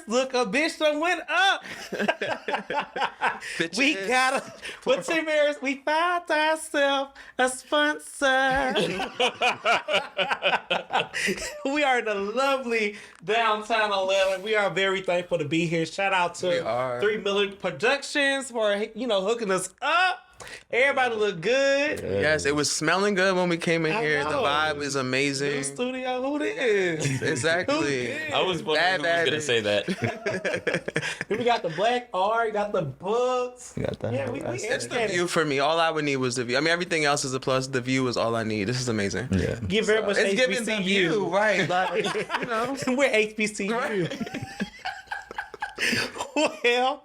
Look, a bitch done went up. We got with Tim Harris, we found ourselves a sponsor. We are in the lovely downtown Atlanta. We are very thankful to be here. Shout out to 3 Million Productions for, hooking us up. Everybody look good. Yes, it was smelling good when we came in here. The vibe is amazing. New studio, who this? Exactly. I was wondering who was going to say that. Then we got the black art, got the books. You got that. Yeah, we It's the view for me. All I would need was the view. I mean, everything else is a plus. The view is all I need. This is amazing. Yeah. Give very much It's giving the view, HBCU. right? Like, We're HBCU. Well,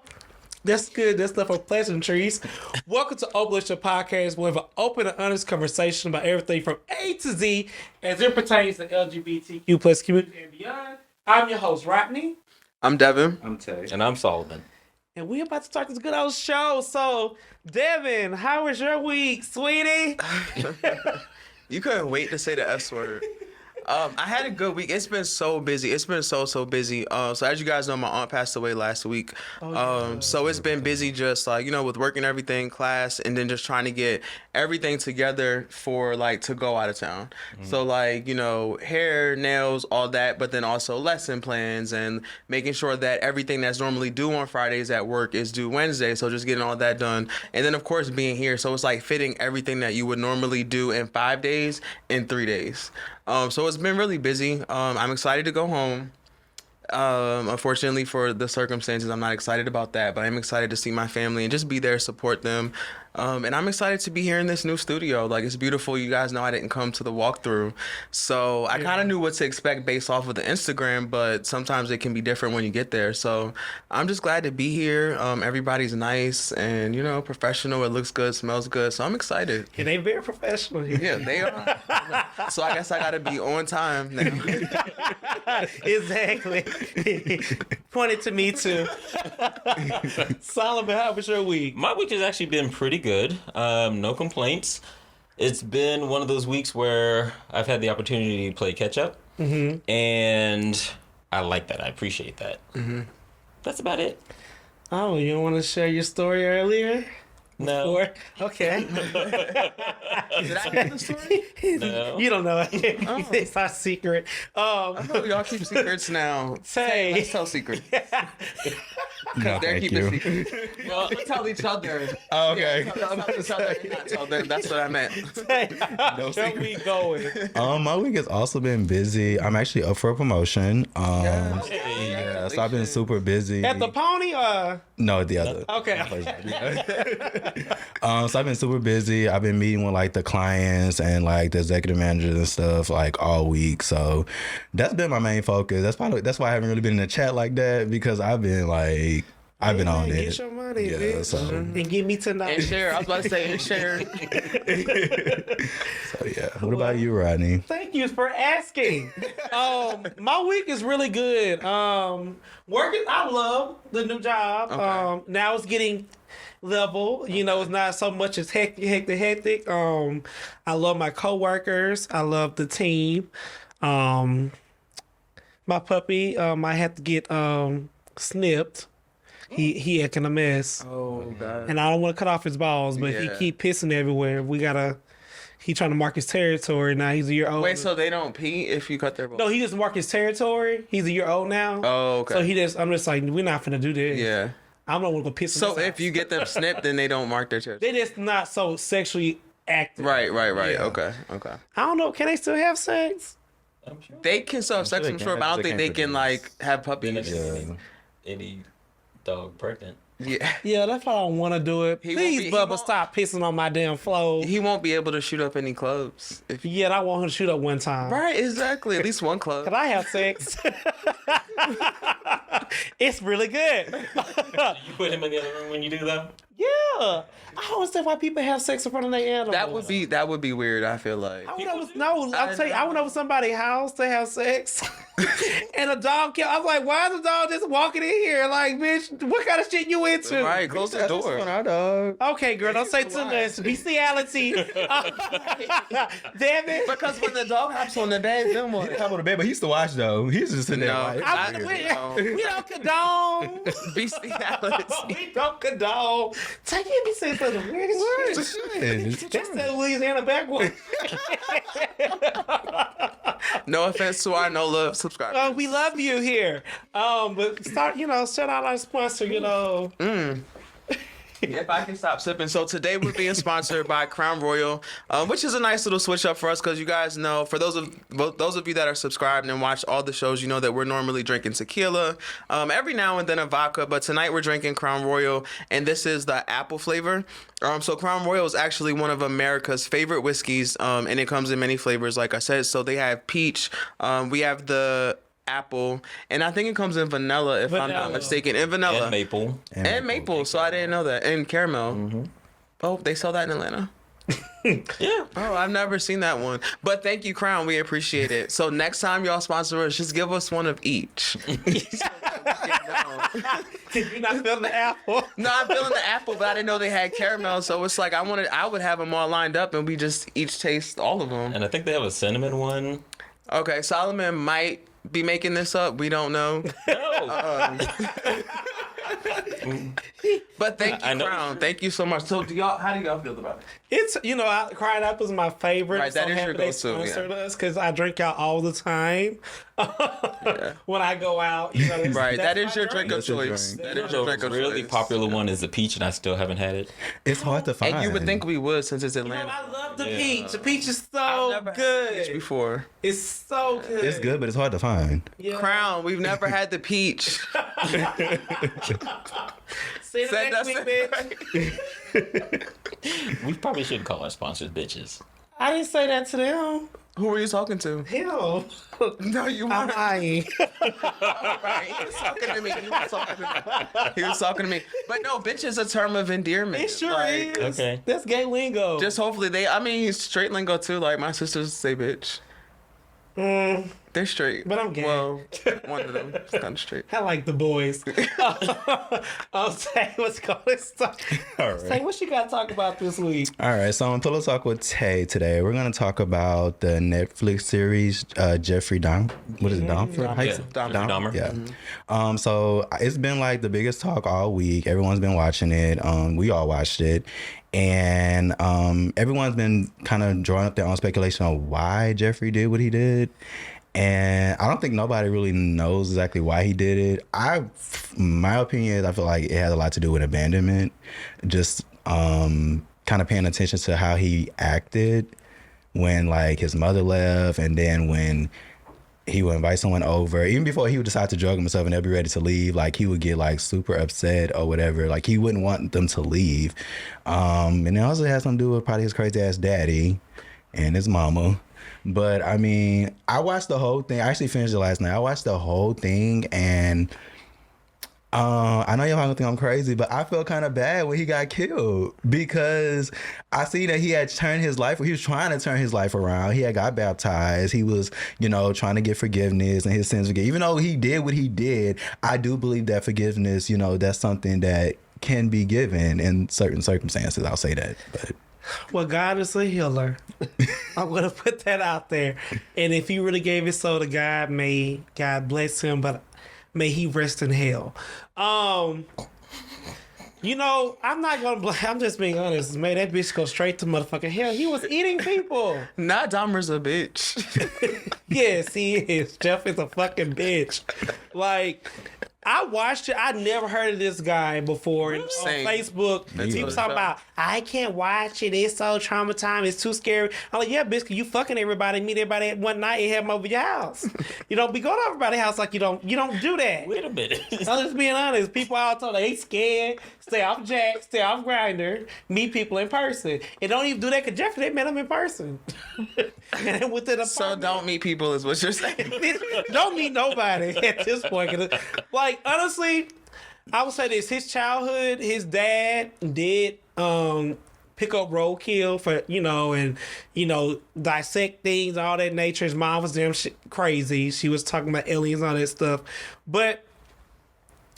that's good. That's stuff for pleasantries. Welcome to Open Relationship Podcast. We'll have an open and honest conversation about everything from A to Z as it pertains to LGBTQ plus community and beyond. I'm your host, Rodney. I'm Devin. I'm Tay. And I'm Solomon. And we're about to start this good old show. So, Devin, how was your week, sweetie? You couldn't wait to say the S word. I had a good week. It's been so busy. It's been so busy. So as you guys know, my aunt passed away last week. So it's been busy just like, with work and everything, class, and then just trying to get everything together for like to go out of town. So like, hair, nails, all that, but then also lesson plans and making sure that everything that's normally due on Fridays at work is due Wednesday. So just getting all that done. And then of course being here. So it's like fitting everything that you would normally do in 5 days in 3 days. So it's been really busy. I'm excited to go home. Unfortunately for the circumstances, I'm not excited about that, but I'm excited to see my family and just be there, support them. And I'm excited to be here in this new studio. Like, it's beautiful. You guys know I didn't come to the walkthrough. So I kind of knew what to expect based off of the Instagram, but sometimes it can be different when you get there. So I'm just glad to be here. Everybody's nice and, professional. It looks good, smells good. So I'm excited. And they very professional here. Yeah, they are. So I guess I got to be on time now. Exactly. Pointed to me too. Solomon, how was your week? My week has actually been pretty good. No complaints. It's been one of those weeks where I've had the opportunity to play catch up. And I like that. I appreciate that. That's about it. Oh, you don't want to share your story earlier? No. Before? Okay. Did I get the story? No. You don't know it. It's our secret. I know y'all keep secrets now. Say. Let's tell secrets. No, They're thank keeping you. secrets. Well, let's tell each other. Oh, okay. Tell each other, not tell them. That's what I meant. Where we going? My week has also been busy. I'm actually up for a promotion. Hey. Yeah, so I've been super busy. At the pony? No, the other. Okay. So I've been super busy. I've been meeting with like the clients and like the executive managers and stuff like all week. So that's been my main focus. That's why I haven't really been in the chat like that, because I've been on it. Get your money, Yeah, bitch. so- And give me And $10. share. I was about to say and share. So yeah. What about you, Rodney? Thank you for asking. My week is really good. Working, I love the new job. Okay. Now it's getting level. It's not so much as hectic. I love my coworkers. I love the team. My puppy, I had to get snipped. He acting a mess. Oh, God. And I don't want to cut off his balls, but he Yeah. keep pissing everywhere. He trying to mark his territory now. He's a year old. Wait, so they don't pee if you cut their balls? No, he just mark his territory. He's a year old now. Oh, okay. So I'm just like, we're not finna do this. Yeah. I'm not gonna go piss. So if you get them snipped, then they don't mark their territory. they just not so sexually active. Right. Yeah. Okay. I don't know. Can they still have sex? I'm sure. They can still have sex, they I'm can. sure, but I don't They think they can can, like, have puppies. Yeah. Any dog pregnant. Yeah. Yeah, that's why I don't want to do it. He won't Please, be- he Bubba, won't- stop pissing on my damn floor. He won't be able to shoot up any clubs. Yeah, I want him to shoot up one time. Right, exactly. At least one club. Can I have sex? It's really good. You put him in the other room when you do that? Yeah, I don't understand why people have sex in front of their animals. That would be weird. I feel like. I went over somebody's house to have sex, and a dog came. I was like, "Why is the dog just walking in here? Like, bitch, what kind of shit you into?" Right, close the door. Our dog. Okay, girl, don't say too much. Bestiality. Devin. Because when the dog hops on the bed, then what? He hop on the bed, but he used to watch though. He's just sitting there. No. Like, We don't condone. Bestiality. We don't condone. Take me saying some of the weirdest shit. That's that Louisiana backwards. No offense to our no love subscribers. We love you here. But shout out our sponsor, If I can stop sipping. So today we're being sponsored by Crown Royal, which is a nice little switch up for us because you guys know, for those of you that are subscribed and watch all the shows, you know that we're normally drinking tequila, every now and then a vodka, but tonight we're drinking Crown Royal, and this is the apple flavor. So Crown Royal is actually one of America's favorite whiskeys, and it comes in many flavors, like I said. So they have peach, we have the apple, and I think it comes in vanilla, if I'm not mistaken, and vanilla And maple. and maple. So I didn't know that, and caramel. Mm-hmm. Oh, they sell that in Atlanta. Yeah. Oh, I've never seen that one. But thank you, Crown. We appreciate it. So next time y'all sponsor us, just give us one of each. You're not feeling the apple. No, I'm feeling the apple, but I didn't know they had caramel. So it's like I would have them all lined up, and we just each taste all of them. And I think they have a cinnamon one. Okay, Solomon might be making this up. We don't know. No. But thank you, I know. Crown. Thank you so much. So how do y'all feel about it? It's Crying Apple is my favorite. Right, that is your they go-to, sponsored us because I drink y'all all the time. When I go out, Right, that is my your drink of That's your choice. drink. That is your drink The of really choice. popular one is the peach, and I still haven't had it. it's hard to find. And you would think we would since it's I Atlanta. love the Yeah. peach. The peach is I've so never had good. peach before. It's so good. it's good, but it's hard to find. Yeah. Crown, we've never had the peach. Say it Said next that's week, it. bitch. We probably shouldn't call our sponsors bitches. I didn't say that to them. Who were you talking to? Hell. No, you I'm weren't. lying. Right. He was talking to me. He was talking to me. But no, bitch is a term of endearment. It sure Like, is. Okay. That's gay lingo. Just hopefully straight lingo too. Like my sisters say bitch. They're straight. But I'm gay. Well, one of them is kind of straight. I like the boys. I'll say what's going on. All right. Say what you got to talk about this week. All right, so on Pillow Talk with Tay today, we're going to talk about the Netflix series Jeffrey Dahmer. What is it, Dahmer? How you say- Dahmer. Yeah. So it's been like the biggest talk all week. Everyone's been watching it. We all watched it. And everyone's been kind of drawing up their own speculation on why Jeffrey did what he did. And I don't think nobody really knows exactly why he did it. My opinion is I feel like it has a lot to do with abandonment. Just kind of paying attention to how he acted when like his mother left, and then when he would invite someone over, even before he would decide to drug himself and they'll be ready to leave, like he would get like super upset or whatever. Like he wouldn't want them to leave. And it also has something to do with probably his crazy ass daddy and his mama. But I mean, I watched the whole thing. I actually finished it last night. I watched the whole thing, and I know y'all gonna think I'm crazy, but I felt kind of bad when he got killed because I see that he had turned his life. He was trying to turn his life around. He had got baptized. He was, trying to get forgiveness and his sins forgiven. Even though he did what he did, I do believe that forgiveness, that's something that can be given in certain circumstances. I'll say that, but. Well, God is a healer. I'm going to put that out there. And if he really gave his soul to God, may God bless him, but may he rest in hell. I'm not going to blame. I'm just being honest. May that bitch go straight to motherfucking hell. He was eating people. Not Dahmer's a bitch. Yes, he is. Jeff is a fucking bitch. Like, I watched it. I never heard of this guy before. And on Same. Facebook, people talking about, I can't watch it. It's so traumatizing. It's too scary. I'm like, yeah, bitch, 'cause you fucking everybody, meet everybody at one night and have them over your house. You don't be going to everybody's house like you don't do that. Wait a minute. I'm just being honest. People all told they scared. Stay off Jack. Stay off Grindr. Meet people in person. And don't even do that because Jeffrey, they met him in person. And then within a So don't meet people is what you're saying. don't meet nobody at this point. 'Cause, like, honestly, I would say this. His childhood, his dad did pick up roadkill for, and, dissect things, all that nature. His mom was damn crazy. She was talking about aliens and all that stuff. But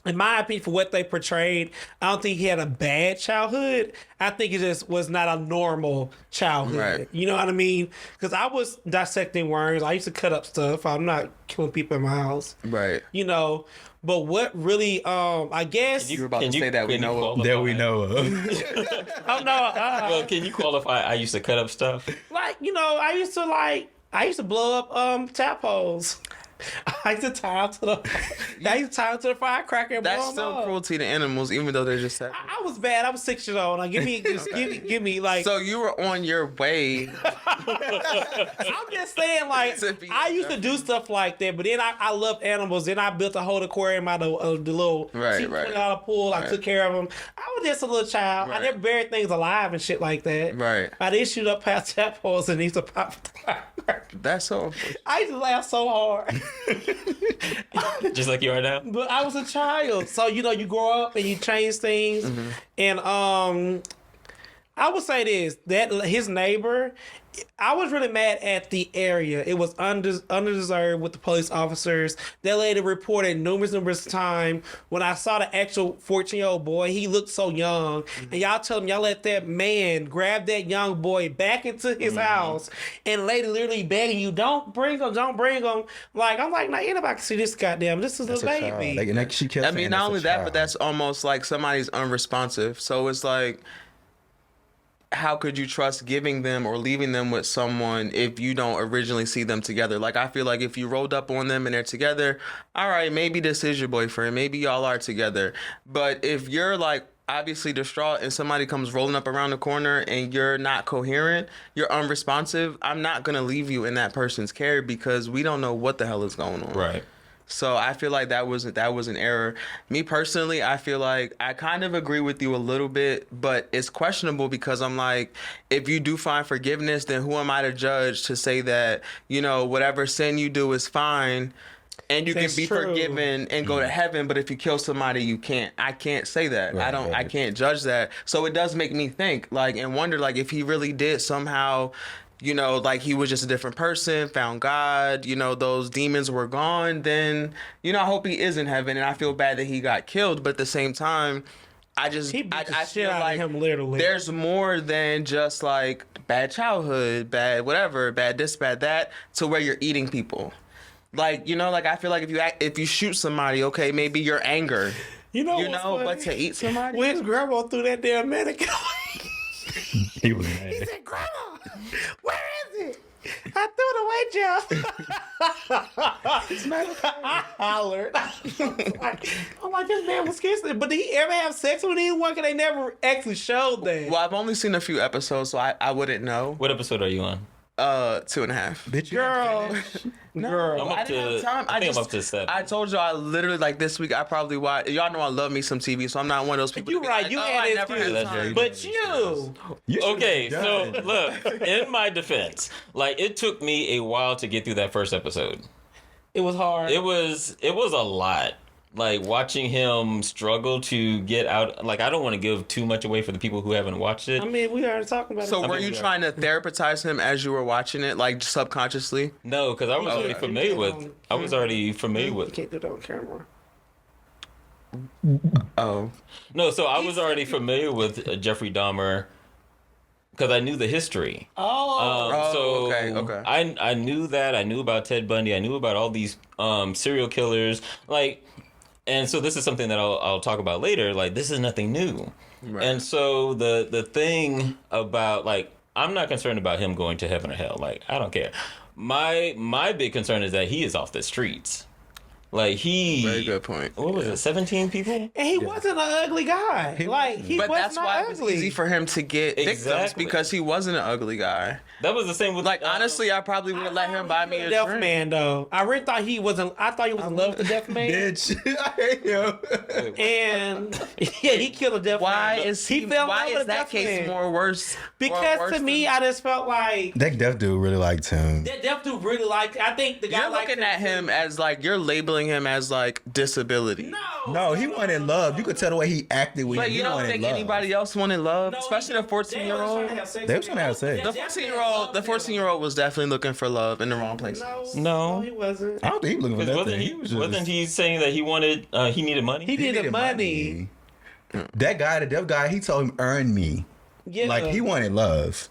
in my opinion, for what they portrayed, I don't think he had a bad childhood. I think it just was not a normal childhood. Right. You know what I mean? Because I was dissecting worms. I used to cut up stuff. I'm not killing people in my house. Right. But what really, I guess... You were about to say that we know of. That we know of. Oh, no. Well, can you qualify? I used to cut up stuff. I used to blow up tadpoles. I used to tie them to the firecracker and blow That's them still up. cruelty to animals, even though they're just sad. I was bad. I was 6 years old. Like, give me like. So you were on your way. I'm just saying, like, I used to do stuff like that, but then I loved animals. Then I built a whole aquarium out of the little Right. $20 pool. I took care of them. I was just a little child. I Right. never buried things alive and shit like that. Right. I did shoot up past tadpoles and used to pop. That's so unfortunate. I used to laugh so hard. Just like you are now? But I was a child. So, you grow up and you change things. Mm-hmm. And I would say this, that his neighbor, I was really mad at the area. It was undeserved with the police officers. That lady reported numerous times. When I saw the actual 14-year-old boy, he looked so young. And y'all tell him y'all let that man grab that young boy back into his house. And lady literally begging you, don't bring him. Like, I'm like, nah, anybody can see this goddamn. This is a baby. She kept I mean, saying not that's only a that, child. but that's almost like somebody's unresponsive. So it's like, how could you trust giving them or leaving them with someone if you don't originally see them together? Like, I feel like if you rolled up on them and they're together, all right, maybe this is your boyfriend. Maybe y'all are together. But if you're like obviously distraught and somebody comes rolling up around the corner and you're not coherent, you're unresponsive, I'm not going to leave you in that person's care because we don't know what the hell is going on. Right. So I feel like that was an error. Me personally, I feel like I kind of agree with you a little bit, but it's questionable because I'm like, if you do find forgiveness, then who am I to judge to say that, whatever sin you do is fine and you That's can be true. forgiven and go to heaven, but if you kill somebody, you can't. I can't say that. Right, I right. can't judge that. So it does make me think and wonder if he really did somehow, he was just a different person, found God, those demons were gone, then, I hope he is in heaven. And I feel bad that he got killed. But at the same time, I He beat the I shit feel out like of him, literally. there's more than just bad childhood, bad whatever, bad this, bad that, to where you're eating people. I feel like if you shoot somebody, okay, maybe your anger, what's funny? but to eat somebody. When his grandma threw that damn mannequin. He was mad. He said, Grandma, where is it? I threw it away, Jeff. I hollered. I'm like, this man was kissing. But did he ever have sex with anyone? Because they never actually showed that. Well, I've only seen a few episodes, so I wouldn't know. What episode are you on? 2.5. Bitch, Girl. Girl. I'm up I didn't have time. I think I'm up to 7. I told you I literally this week I probably watched. Y'all know I love me some TV, so I'm not one of those people. You to be right, like, you oh, had I it never too. had time. But you. Okay, so look, in my defense, it took me a while to get through that first episode. It was hard. It was a lot. Watching him struggle to get out. I don't want to give too much away for the people who haven't watched it. I mean, we already talking about So it. were you trying to therapize him as you were watching it, subconsciously? No, because I was already familiar with. I was already familiar You with. can't do that on camera. Oh, No, so I was already familiar with Jeffrey Dahmer because I knew the history. Oh. okay. I knew that. I knew about Ted Bundy. I knew about all these serial killers. And so this is something that I'll talk about later. This is nothing new. Right. And so the thing about I'm not concerned about him going to heaven or hell. I don't care. My big concern is that he is off the streets. very good point. What was it? 17 people? And he wasn't an ugly guy. He But was that's not why it was ugly. easy for him to get victims Exactly. because he wasn't an ugly guy. That was the same with Like honestly, I probably would have let him buy me a Deaf drink. man though. I really thought he wasn't. I thought he was in love with the deaf man. Bitch, I hate him. And yeah, he killed a deaf Why man. is he? fell in Why love is with a that deaf case man. more worse? Because to me, I just felt like That deaf dude really liked him. that deaf dude really liked. I think the guy you're liked looking at him as like you're labeling him as like disability. No, he wanted love. You could tell the way he acted when But he you don't wanted think love. anybody else wanted love, especially the 14-year-old. They was trying to have sex. The 14-year-old was definitely looking for love in the wrong place. No. he wasn't. I don't think he was looking for Wasn't nothing. he? Was just, Wasn't he saying that he wanted? He needed money. He needed money. That guy, the deaf guy, he told him, "Earn me." Yeah. Like he wanted love.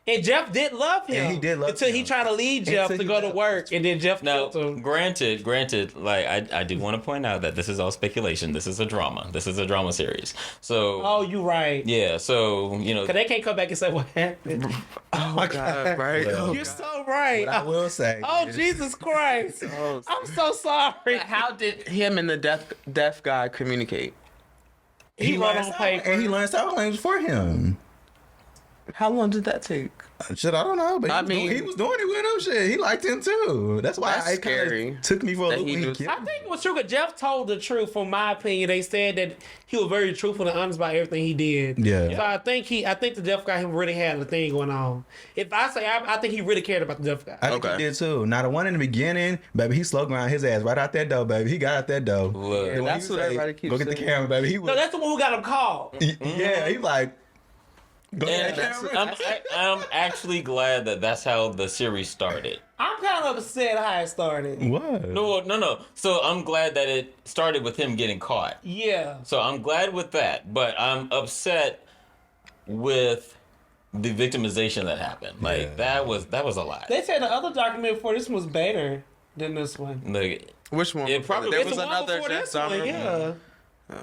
And Jeff did love him. And he did love until he him. tried to leave Jeff Until to he go to left. work, and then Jeff Now, killed him. granted, like I do want to point out that this is all speculation. This is a drama. This is a drama series. So, Oh, you right. yeah. So Cause they can't come back and say what happened. Oh my God, right? Well, You're so right. What I will say. Oh is- Jesus Christ! Oh, I'm so sorry. how did him and the deaf guy communicate? He wrote learned on sign- paper. and he learned sign language for him. How long did that take? Shit, I don't know, but I he mean- was doing it with him. Shit, he liked him too. That's why That's it kinda scary took me for a that loop. he when he was- killed I him. think it was true because Jeff told the truth. From my opinion, they said that he was very truthful and honest about everything he did. Yeah. So I think the deaf guy really had a thing going on. If I say, I think he really cared about the deaf guy. I think Okay. he did too. Now the one in the beginning, baby, he slow ground his ass right out that door, baby. He got out that door. Look. The one That's he what say, everybody keeps Go get the saying. camera, baby. He was, No, that's the one who got him called. yeah, he like, go get And the camera. I'm actually glad that that's how the series started. I'm kind of upset how it started. What? No. So I'm glad that it started with him getting caught. Yeah. So I'm glad with that, but I'm upset with the victimization that happened. Like Yeah. that was a lot. They said the other document before this one was better than this one. Like, Which one? It probably- there It's was the one another before Jeff this one, Dahmer. yeah.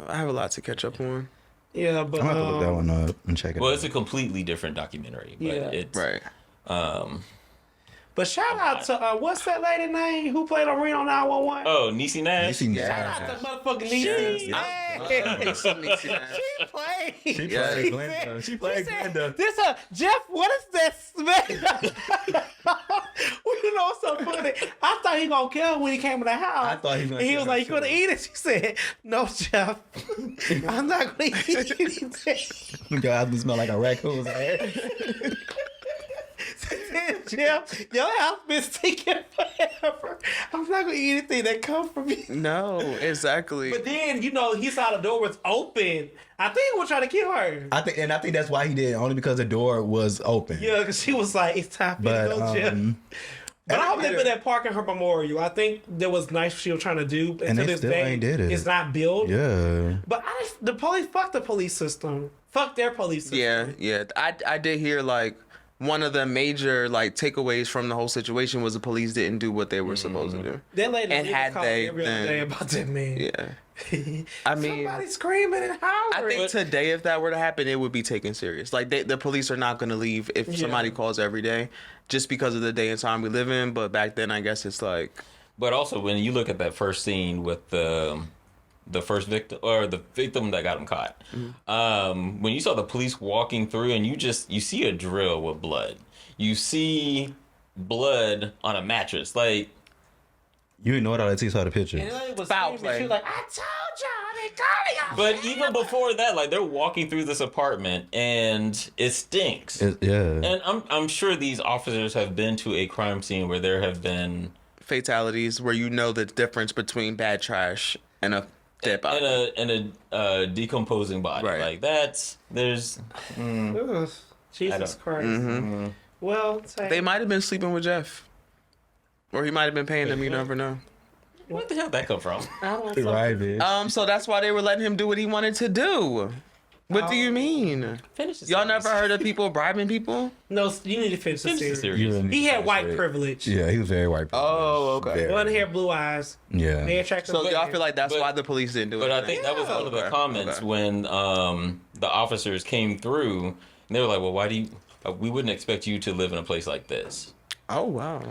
I have a lot to catch up on. Yeah, but I'm gonna have to look that one up and check it well, out. it's a completely different documentary, but Yeah. it's Right. But shout out to what's that lady name who played on Reno 911? Oh, Niecy Nash. Niecy Yeah. Nash. Shout out to motherfucking Niecy. Yes. She played. She Yeah. played Glenda. She played Glenda. This Jeff, what is that smell? Well, you know what's so funny? I thought he gonna kill him when he came to the house. I thought he was gonna And he kill was her, like, "You gonna too." eat it?" She said, "No, Jeff, I'm not gonna eat anything." God, this smell like a raccoon's ass. Jeff, your house been stinking forever. I'm not gonna eat anything that comes from you. No, exactly. But then, he saw the door was open. I think he was trying to kill her. I think that's why he did, only because the door was open. Yeah, because she was like, "It's time for you But to go, Jeff." But I hope they yeah. put that park in her memorial. I think that was nice she was trying to do. And to they this still day, ain't did it. It's not built. Yeah. But fuck the police system. Fuck their police system. Yeah. I did hear like one of the major like takeaways from the whole situation was the police didn't do what they were supposed to do. That lady And had called me they every other then- day about that man. Yeah. I mean, Somebody screaming and I hollering. think today if that were to happen, it would be taken serious. Like the police are not going to leave if somebody calls every day, just because of the day and time we live in. But back then, I guess it's like. But also, when you look at that first scene with the first victim or the victim that got him caught, when you saw the police walking through and you see a drill with blood, you see blood on a mattress, like. You didn't know it all until you saw the picture. And the lady was Foul screaming. play. She was like, "I told y'all, I've been calling y'all." But even before that, like they're walking through this apartment and it stinks. Yeah. And I'm sure these officers have been to a crime scene where there have been Fatalities where you know the difference between bad trash and a dead body. and a decomposing body. Right. Like there's Ugh, Jesus Christ. Well, They might have been sleeping with Jeff. Or he might have been paying them, you never know. where the hell did that come from? I don't Right, bitch. So that's why they were letting him do what he wanted to do. What do you mean? Finish the Y'all series. never heard of people bribing people? No, you need to finish the Finish the series. series. You really need He to had finish white it. privilege. Yeah, he was very white privilege. Oh, okay. Very. Blonde hair, blue eyes. Yeah. They attracted. So y'all feel like that's But- why the police didn't do it? But I think that was one of the Okay, comments okay. when the officers came through and they were like, well, why do you we wouldn't expect you to live in a place like this. Oh, wow.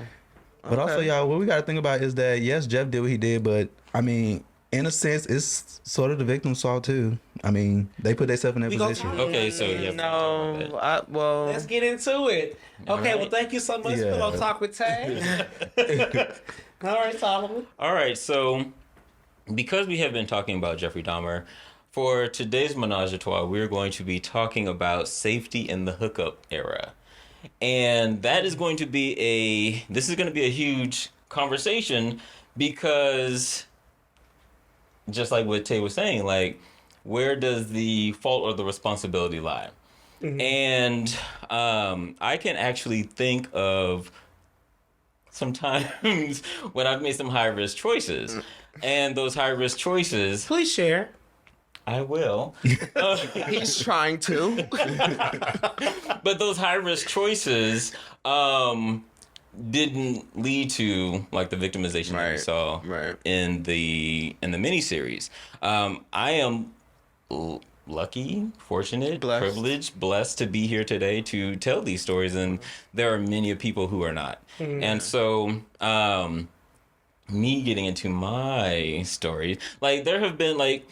But also, y'all, what we got to think about is that, yes, Jeff did what he did, but, I mean, in a sense, it's sort of the victim's fault too. I mean, they put themselves in that We gonna position. talk- Okay, so yeah. No, well, Let's get into it. Okay, well, thank you so much for Yeah. Pillow Talk with Tay. All right, Solomon. All right, so because we have been talking about Jeffrey Dahmer, for today's Menage a Trois, we're going to be talking about safety in the hookup era. And that is going to be this is going to be a huge conversation because just like what Tay was saying, like, where does the fault or the responsibility lie? And I can actually think of some times when I've made some high-risk choices. And those high-risk choices, Please share. I will. he's trying to. But those high-risk choices didn't lead to like the victimization that we saw in the miniseries. I am lucky, fortunate, privileged, blessed to be here today to tell these stories, and there are many people who are not. And so me getting into my story, like there have been like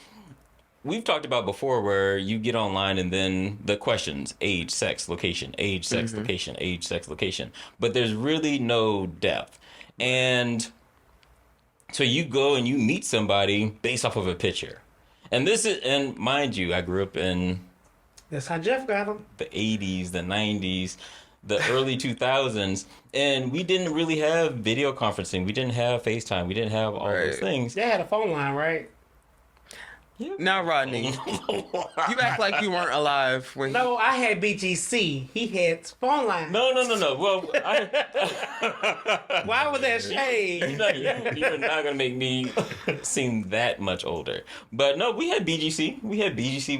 we've talked about before where you get online and then the questions, age, sex, location, age, sex, location, age, sex, location. But there's really no depth. And so you go and you meet somebody based off of a picture. And mind you, I grew up in That's how Jeff got him. the 80s, the 90s, the early 2000s. And we didn't really have video conferencing. We didn't have FaceTime. We didn't have all those things. They had a phone line, right? Now, Rodney, you act like you weren't alive when. No, I had BGC. He had phone line. No. Well, Why was that shade? you're not gonna make me seem that much older. But no, we had BGC. We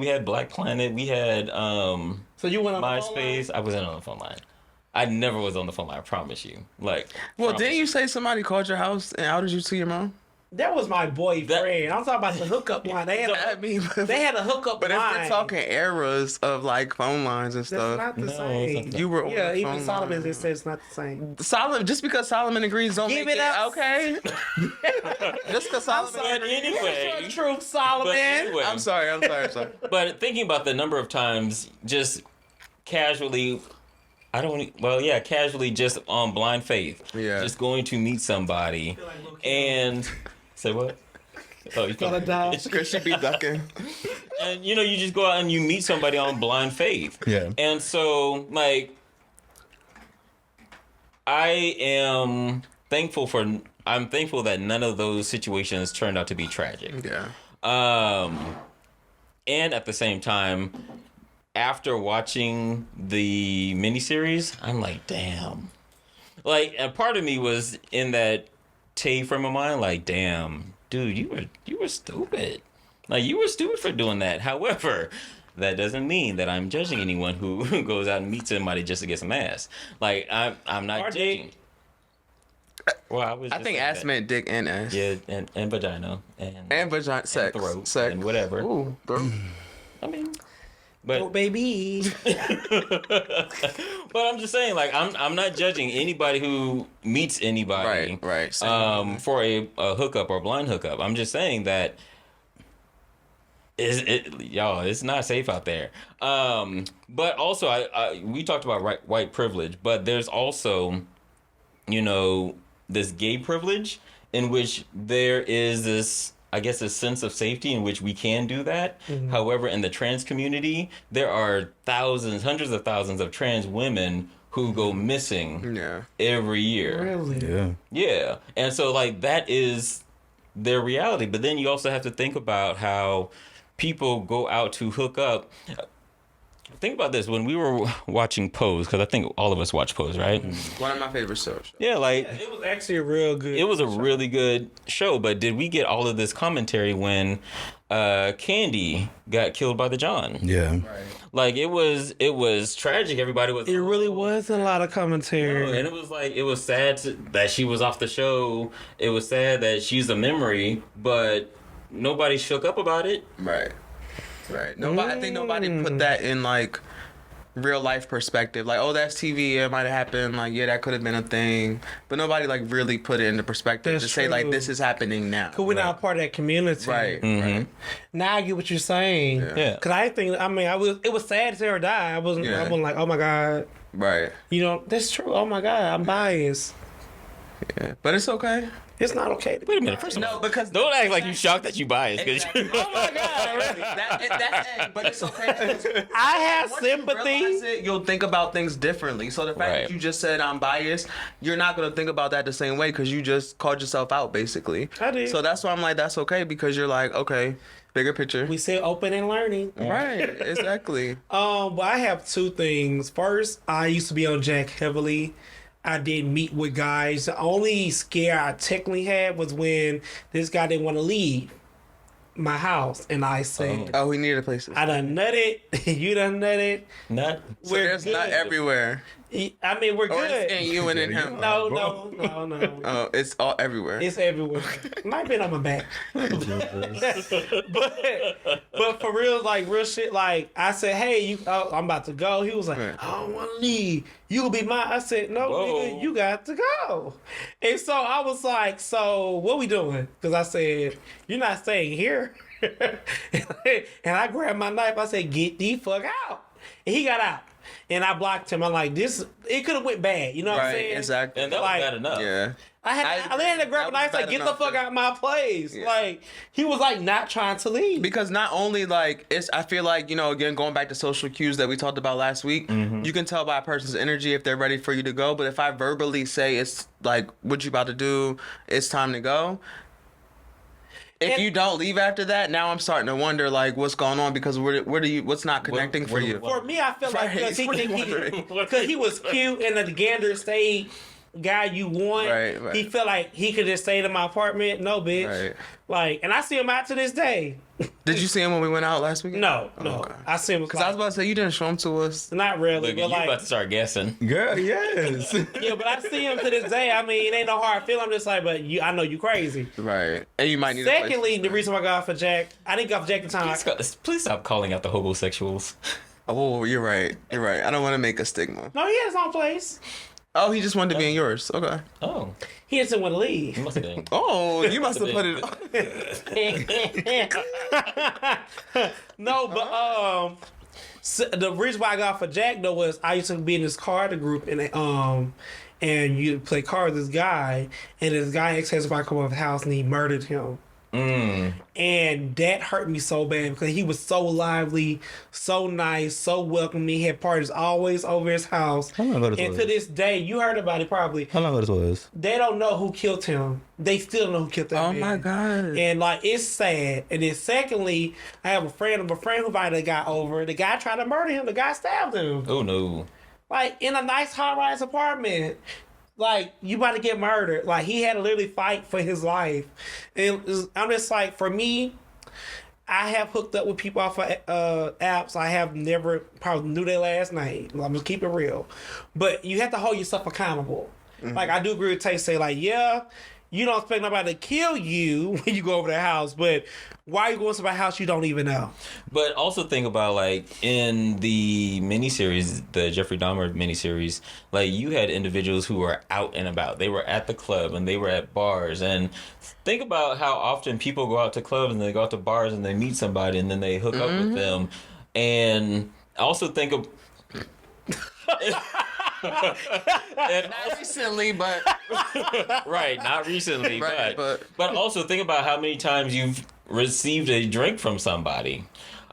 had Black Planet. We had So you went on the phone line? MySpace. I wasn't on the phone line. I never was on the phone line. I promise you. Like, Well, promise didn't you say somebody called your house and outed you to your mom? That was my boyfriend. I'm talking about the hookup line. They had they had a hookup but line. if we're talking eras of like phone lines and That's stuff, not the No, same. it's not. you were on Yeah, the even phone Solomon line. just said it's not the same. Solomon, just because Solomon agrees, don't Give make it up. okay. Just because Solomon. But anyway, Truth, Solomon. but anyway, I'm sorry. But thinking about the number of times, just casually, casually, just on blind faith, just going to meet somebody, and say what? Oh, you Gonna die. Because she be ducking. And you just go out and you meet somebody on blind faith. Yeah. And so, like, I'm thankful that none of those situations turned out to be tragic. Yeah. And at the same time, after watching the miniseries, I'm like, damn. Like, a part of me was in that Tay frame of mind, like, damn, dude, you were stupid. Like, you were stupid for doing that. However, that doesn't mean that I'm judging anyone who goes out and meets somebody just to get some ass. Like, I'm not judging. Well, I was. I just think saying ass that. meant dick and ass. Yeah, and vagina And vagina, sex, throat, sex, and whatever. Ooh, throat. I mean, Oh, but baby. but I'm just saying, like, I'm not judging anybody who meets anybody, Right. Same. for a hookup or blind hookup. I'm just saying that y'all, it's not safe out there. But also, we talked about white privilege, but there's also, this gay privilege in which there is this, I guess, a sense of safety in which we can do that. Mm-hmm. However, in the trans community, there are hundreds of thousands of trans women who go missing every year. Really? Yeah. Yeah. And so, like, that is their reality. But then you also have to think about how people go out to hook up. Think about this. When we were watching Pose, because I think all of us watch Pose, right? One of my favorite shows. Yeah, like... It was actually a real good It was a really good show, but did we get all of this commentary when Candy got killed by the John? Yeah. Right. Like, it was tragic. Everybody was... It really was a lot of commentary. And it was like, it was sad that she was off the show. It was sad that she's a memory, but nobody shook up about it. Right. Nobody. I think nobody put that in like real life perspective. Like, oh, that's TV. It might have happened. Like, yeah, that could have been a thing. But nobody like really put it into perspective That's to say like true. this is happening now. Cause we're not part of that community. Right. Mm-hmm. Right. Now I get what you're saying. Yeah. Cause I think, I mean, it was sad to see her die. I wasn't like, oh my God. Right. You know, that's true. Oh my God, I'm biased. Yeah. But it's okay. It's not okay. Wait a minute. First of all, No, because don't act like you shocked that you biased. Exactly. Oh my God. That's it. But it's okay. I have Once you sympathy. realize it, you'll think about things differently. So the fact Right. that you just said I'm biased, you're not gonna think about that the same way because you just called yourself out, basically. I did. So that's why I'm like, that's okay because you're like, okay, bigger picture. We said open and learning. Right. Exactly. Well, I have two things. First, I used to be on Jack heavily. I did meet with guys. The only scare I technically had was when this guy didn't want to leave my house, and I said, Oh, we need a place. I done nutted. You done nutted. Not. So there's not everywhere. I mean, we're Or it's good. in you and in him. No. Oh, it's all everywhere. It's everywhere. Might be on my back. but for real, like real shit, like I said, hey, I'm about to go. He was like, Right. I don't want to leave. You will be mine. I said, no, Whoa. nigga, you got to go. And so I was like, so what we doing? Because I said, you're not staying here. And I grabbed my knife. I said, get the fuck out. And he got out. And I blocked him. I'm like, it could have went bad. You know what I'm Right, saying? exactly. And that was Like, bad enough. Yeah. I had to grab a knife, like, get the fuck out of my place. Yeah. Like, he was like not trying to leave. Because not only like I feel like, you know, again, going back to social cues that we talked about last week, you can tell by a person's energy if they're ready for you to go. But if I verbally say it's like, what you about to do? It's time to go. If And- you don't leave after that, now I'm starting to wonder like what's going on because what's not connecting for you? For me, I feel like Right. What are you wondering? because he was cute and the gander stayed guy you want. Right. He felt like he could just stay in my apartment. No, bitch. Right. Like, and I see him out to this day. Did you see him when we went out last week? No. Okay. I see him. Because I was about to say you didn't show him to us. Not really, Look, but you like, about to start guessing. Girl, yes. yeah, but I see him to this day. I mean, it ain't no hard feeling. I'm just like, but I know you crazy. Right. And you might need. a place Secondly, to the stay. reason why I got for Jack, I didn't go for Jack the time. Please stop calling out the homosexuals. Oh, you're right. You're right. I don't want to make a stigma. No, he had his own place. Oh, he just wanted to be in yours. Okay. Oh, He just didn't want to leave. you must have been. Oh, you must have put it. No, but so the reason why I got for Jack though was I used to be in this car group and you play cards with this guy and this guy ex-husband come over the house and he murdered him. And that hurt me so bad because he was so lively, so nice, so welcoming. He had parties always over his house. How long ago this And was? to this day, you heard about it probably. How long ago this was? They don't know who killed him. They still don't know who killed that Oh man. my God. And like it's sad. And then secondly, I have a friend who invited the guy over. The guy tried to murder him. The guy stabbed him. Oh no. Like in a nice high-rise apartment. Like you about to get murdered. Like he had to literally fight for his life. And I'm just like, for me, I have hooked up with people off of apps. I have never probably knew their last name. I'm just keep it real. But you have to hold yourself accountable. Like I do agree with Tay say like, yeah, you don't expect nobody to kill you when you go over their house, but why are you going to somebody's house you don't even know? But also think about like in the miniseries, the Jeffrey Dahmer miniseries, like you had individuals who were out and about. They were at the club and they were at bars. And think about how often people go out to clubs and they go out to bars and they meet somebody and then they hook up with them. And also think of and Not recently, but right, not recently, Right, but also think about how many times you've received a drink from somebody,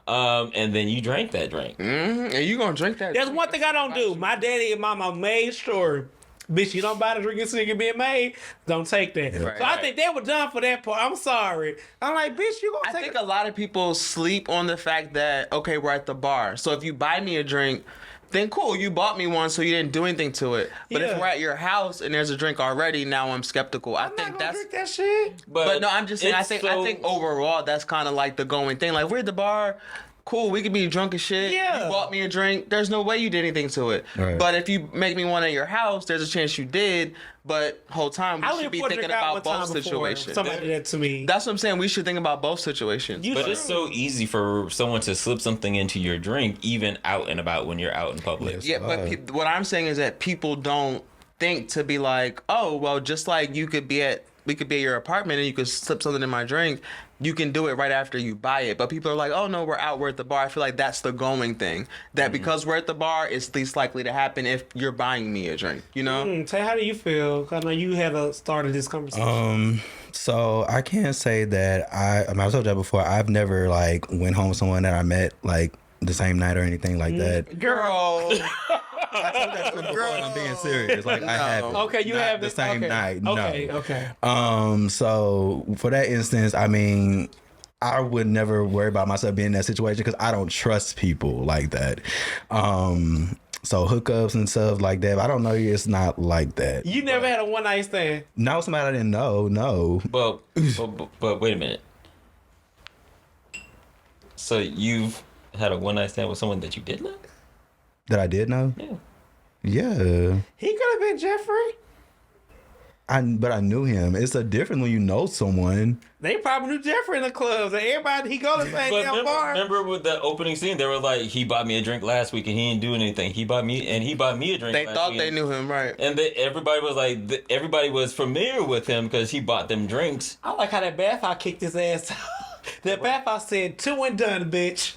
and then you drank that drink. and you gonna drink that? There's one thing I don't do. My daddy and mama made sure, bitch, you don't buy the drink and cigarette being made, don't take that. Right. So I think they were done for that part. I'm sorry. I'm like, bitch, you I gonna think take a lot of people sleep on the fact that, okay, we're at the bar. So if you buy me a drink, then cool, you bought me one, so you didn't do anything to it. But Yeah. if we're at your house and there's a drink already, now I'm skeptical. I I'm think not gonna that's. drink that shit. But no, I'm just saying. I it's think so- overall that's kind of like the going thing. Like we're at the bar, cool, we could be drunk as shit. Yeah. You bought me a drink. There's no way you did anything to it. Right. But if you make me one at your house, there's a chance you did. But whole time we should be thinking about both situations. Somebody did that to me. That's what I'm saying. We should think about both situations. But it's so easy for someone to slip something into your drink, even out and about when you're out in public. Yes. Yeah, but what I'm saying is that people don't think to be like, oh, well, just like we could be at your apartment and you could slip something in my drink, you can do it right after you buy it. But people are like, oh no, we're at the bar. I feel like that's the going thing. That because we're at the bar, it's least likely to happen if you're buying me a drink, you know? Tay, how do you feel? 'Cause I know you had started this conversation. So I can't say that I told you that before. I've never like went home with someone that I met like the same night or anything like that. Girl. I told that before, and I'm being serious. Like I haven't. Okay, you Not have the this same night. No. Okay. So for that instance, I mean, I would never worry about myself being in that situation because I don't trust people like that. So hookups and stuff like that, I don't know. It's not like that. You never had a one night stand. Not with somebody I didn't know. No. But wait a minute. So you've had a one night stand with someone that you did know? That I did know. Yeah. Yeah. He could have been Jeffrey. But I knew him. It's a different when you know someone. They probably knew Jeffrey in the clubs. And everybody, he go to the same But damn bar. remember with the opening scene, they were like, he bought me a drink last week and he didn't do anything. He bought me a drink. They last thought week. they knew him, right? And everybody was like, everybody was familiar with him because he bought them drinks. I like how that bath house kicked his ass out. That bath house said 2 and done, bitch.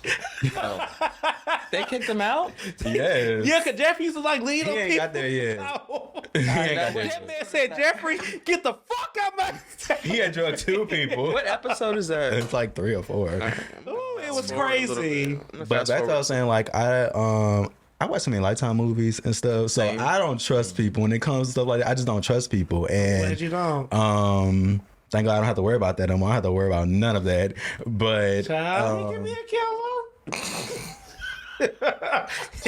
They kicked him out? Yes. Yeah, because Jeffrey used to like lead He on ain't people. got there yet. No. He ain't got there That man yet. said, Jeffrey, get the fuck out my He had drugged 2 people. What episode is that? It's like 3 or 4. Ooh, it was crazy. But that's what I was saying. Like I watch so many Lifetime movies and stuff, so Same. I don't trust people when it comes to stuff like that. I just don't trust people, and Glad you don't. thank God I don't have to worry about that anymore. I don't have to worry about none of that. But Child, give me a killer.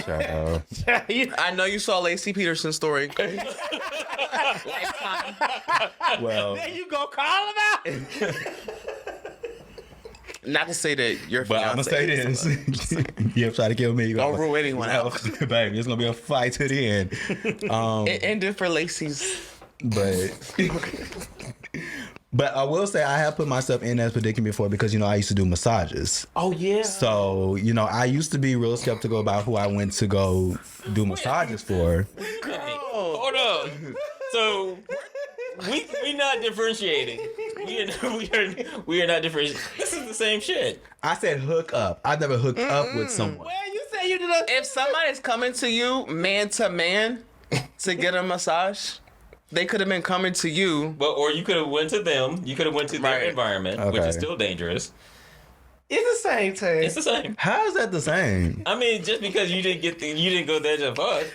child, I know you saw Lacey Peterson's story. well, There you go, call him out. Not to say that your but I'm gonna say this: you ever try to kill me, you Don't gonna- rule anyone out. baby. It's gonna be a fight to the end. It ended for Lacey's. But I will say I have put myself in that predicament before because I used to do massages. Oh, yeah. So, I used to be real skeptical about who I went to go do massages for. Hold up. So we not differentiating. We are not differentiating. This is the same shit. I said hook up. I've never hooked up with someone. Well, you say you did a... If somebody's coming to you man to man to get a massage, they could have been coming to you. Or you could have went to them. You could have went to their Right. environment, which Okay. is still dangerous. It's the same thing. It's the same. How is that the same? I mean, just because you didn't go there to fuck.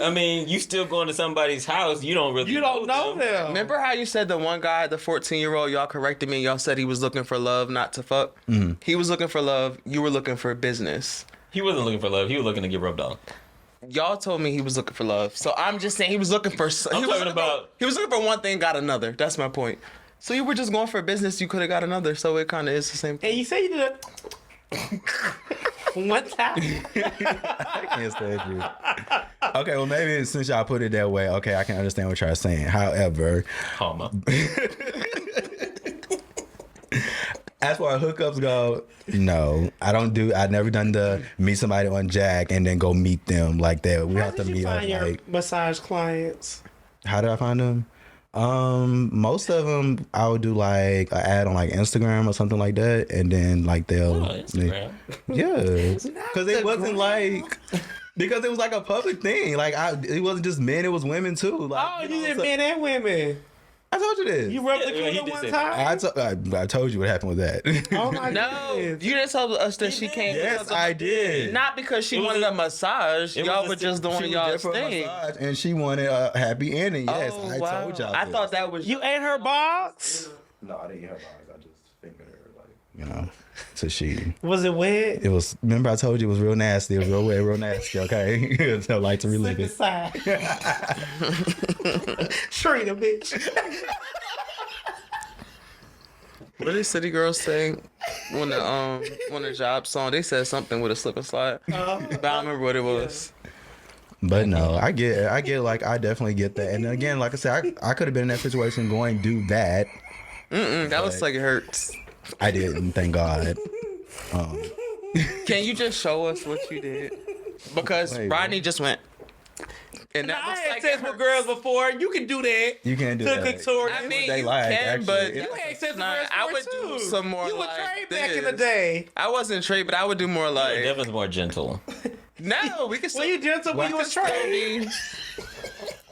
I mean, you still going to somebody's house. You don't really. You don't know them. Remember how you said the one guy, the 14-year-old, y'all corrected me. Y'all said he was looking for love, not to fuck. He was looking for love. You were looking for business. He wasn't looking for love. He was looking to get rubbed on. Y'all told me he was looking for love. So I'm just saying he was looking for. He was looking for one thing, got another. That's my point. So you were just going for business. You could have got another. So it kind of is the same thing. And you say you did a... one time. I can't stand you. Okay, well maybe since y'all put it that way, okay, I can understand what y'all saying. However, Comma. as far as hookups go, no, I never done the meet somebody on Jack and then go meet them like that. We How have to did you meet find on your like. massage clients? How did I find them? Most of them I would do like an ad on like Instagram or something like that, and then like they'll Instagram. yeah, because it wasn't like because it was like a public thing. Like it wasn't just men; it was women too. Like, Oh, you did men and women. I told you this. You rubbed the Yeah, he cooler did one say time? I told you what happened with that. Oh my No, goodness. you didn't tell us that she came. Yes, I did. Not because she was wanted a- a massage. it Y'all was were a- just doing She was y'all's there for a thing. massage, and she wanted a happy ending. Yes, Oh, I wow. told y'all. I this. thought that was You ate her box? No, I didn't eat her box. I just fingered her, like So she. Was it wet? It was. Remember, I told you it was real nasty. It was real wet, real nasty. Okay, so I like to relive Slip it. aside. Trina, bitch. What did City Girls say? when the job song, they said something with a slip and slide. But I don't remember what it was. But no, I get like I definitely get that. And again, like I said, I could have been in that situation going do that. That looks like it hurts. I didn't, thank God. Can you just show us what you did? Because Wait, Rodney just went. And that I looks had like sex it with hurts. girls before. You can do that. You can't do To that. clitoris. I mean, They you like, can, actually. but You You had sex with Nah, girls I before, would do too. some more You were like trained back in the this. day. I wasn't trained, but I would do more like. Devin's more gentle. No, we can still. Were you gentle when you was trained?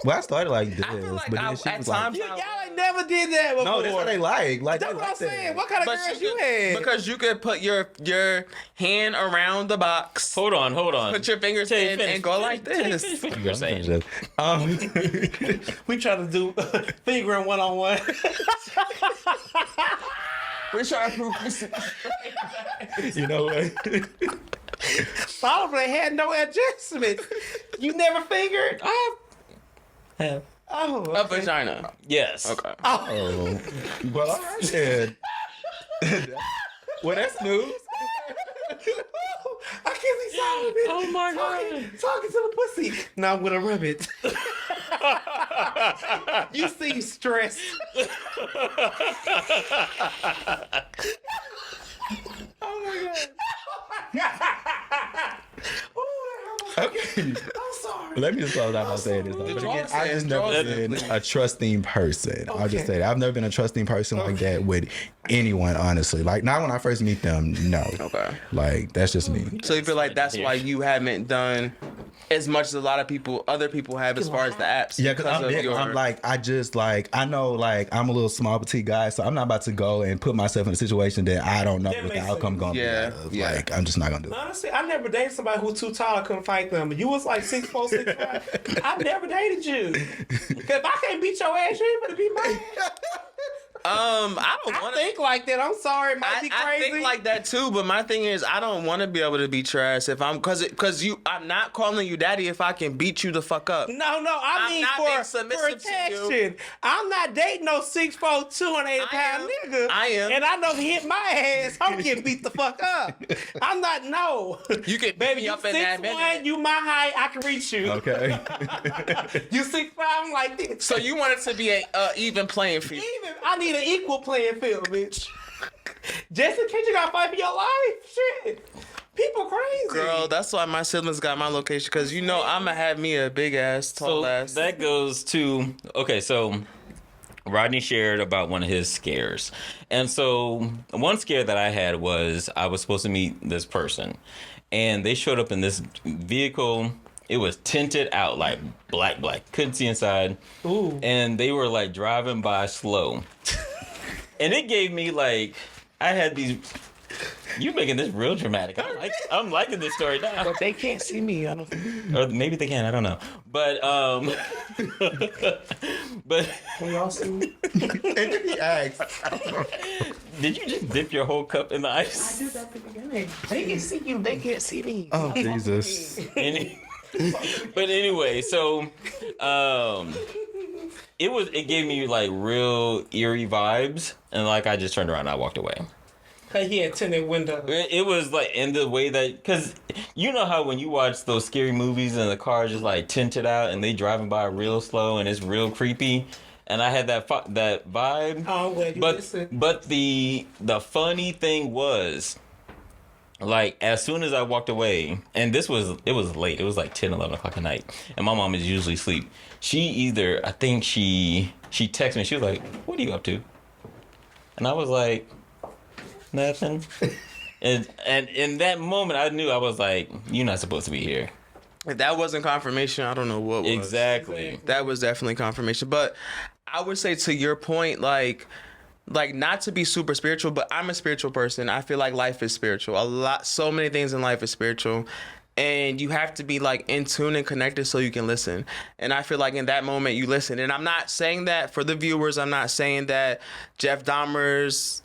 Well, I started like this, I feel like but I, then she at was times. like, Y'all ain't never did that before. no, that's what they like. Like That's they what I'm like that. saying. What kind of But girls you you could, had? because you could put your hand around the box, Hold on. put your fingers in, and go like this. Finish what you were saying. We try to do fingering one-on-one. We're trying to prove this. You know what? Probably had no adjustment. You never fingered? I have. Oh, A okay. vagina. Yes. Okay. Oh, well, I said. Well, that's news. I can't see solid, bitch. Oh my Talking to the pussy. Now I'm gonna rub it. You seem stressed. Oh my god. Okay. I'm sorry. Let me just close out by saying this. Though. But again, I just never been a trusting person. I'll just say that. I've never been a trusting person like that with anyone, honestly. Like, not when I first meet them, no. Okay. Like, that's just me. So you feel like that's why you haven't done as much as a lot of other people have as far as the apps? Yeah, because I'm of big. your- I'm like, I know, like, I'm a little small, petite guy, so I'm not about to go and put myself in a situation that I don't know That what the makes outcome sense. going to Yeah, be. Of. yeah. Like, I'm just not going to do it. Honestly, I never dated somebody who was too tall. I couldn't fight them. You was like 6'4", 6'5". I never dated you. Cause if I can't beat your ass, you ain't gonna beat my ass. I don't I want to. think like that. I'm sorry, it might be I crazy. think like that too, but my thing is I don't want to be able to be trash if I'm I'm not calling you daddy if I can beat you the fuck up. No, I I'm mean not being for submissive to you. protection. I'm not dating no 6'4", 280-pound nigga. I am. And I know if he hit my ass, I'm getting beat the fuck up. I'm not, no. You can Baby, beat me you up in that 6'1", minute. you my height, I can reach you. Okay. You 6'5", I'm like this. So you want it to be a even playing field? Even, I need an equal playing field, bitch. Just in case you gotta fight for your life, shit. People crazy. Girl, that's why my siblings got my location because I'ma have me a big ass, tall So ass. that goes to so Rodney shared about one of his scares. And so one scare that I had was I was supposed to meet this person and they showed up in this vehicle. It was tinted out like black. Couldn't see inside. Ooh. And they were like driving by slow. And it gave me like I had these. You making this real dramatic. I'm liking this story now. But they can't see me. I don't. Or maybe they can. I don't know. But but Can y'all see me? He asked. did you just dip your whole cup in the ice? I did that at the beginning. They can see you. They can't see me. Oh, Jesus. But anyway, so it gave me like real eerie vibes, and like I just turned around and I walked away. Cause he had tinted windows. It was like in the way that, because you know how when you watch those scary movies and the car is just like tinted out and they driving by real slow and it's real creepy, and I had that vibe. Oh, I'm glad you listened. But the funny thing was, like, as soon as I walked away, and it was late, it was like 10, 11 o'clock at night, and my mom is usually asleep. She texted me, she was like, "What are you up to?" And I was like, "Nothing." And in that moment, I knew, I was like, "You're not supposed to be here." If that wasn't confirmation, I don't know what was. Exactly. That was definitely confirmation. But I would say to your point, like not to be super spiritual, but I'm a spiritual person. I feel like life is spiritual. So many things in life is spiritual. And you have to be like in tune and connected so you can listen. And I feel like in that moment you listen. And I'm not saying that for the viewers. I'm not saying that Jeff Dahmer's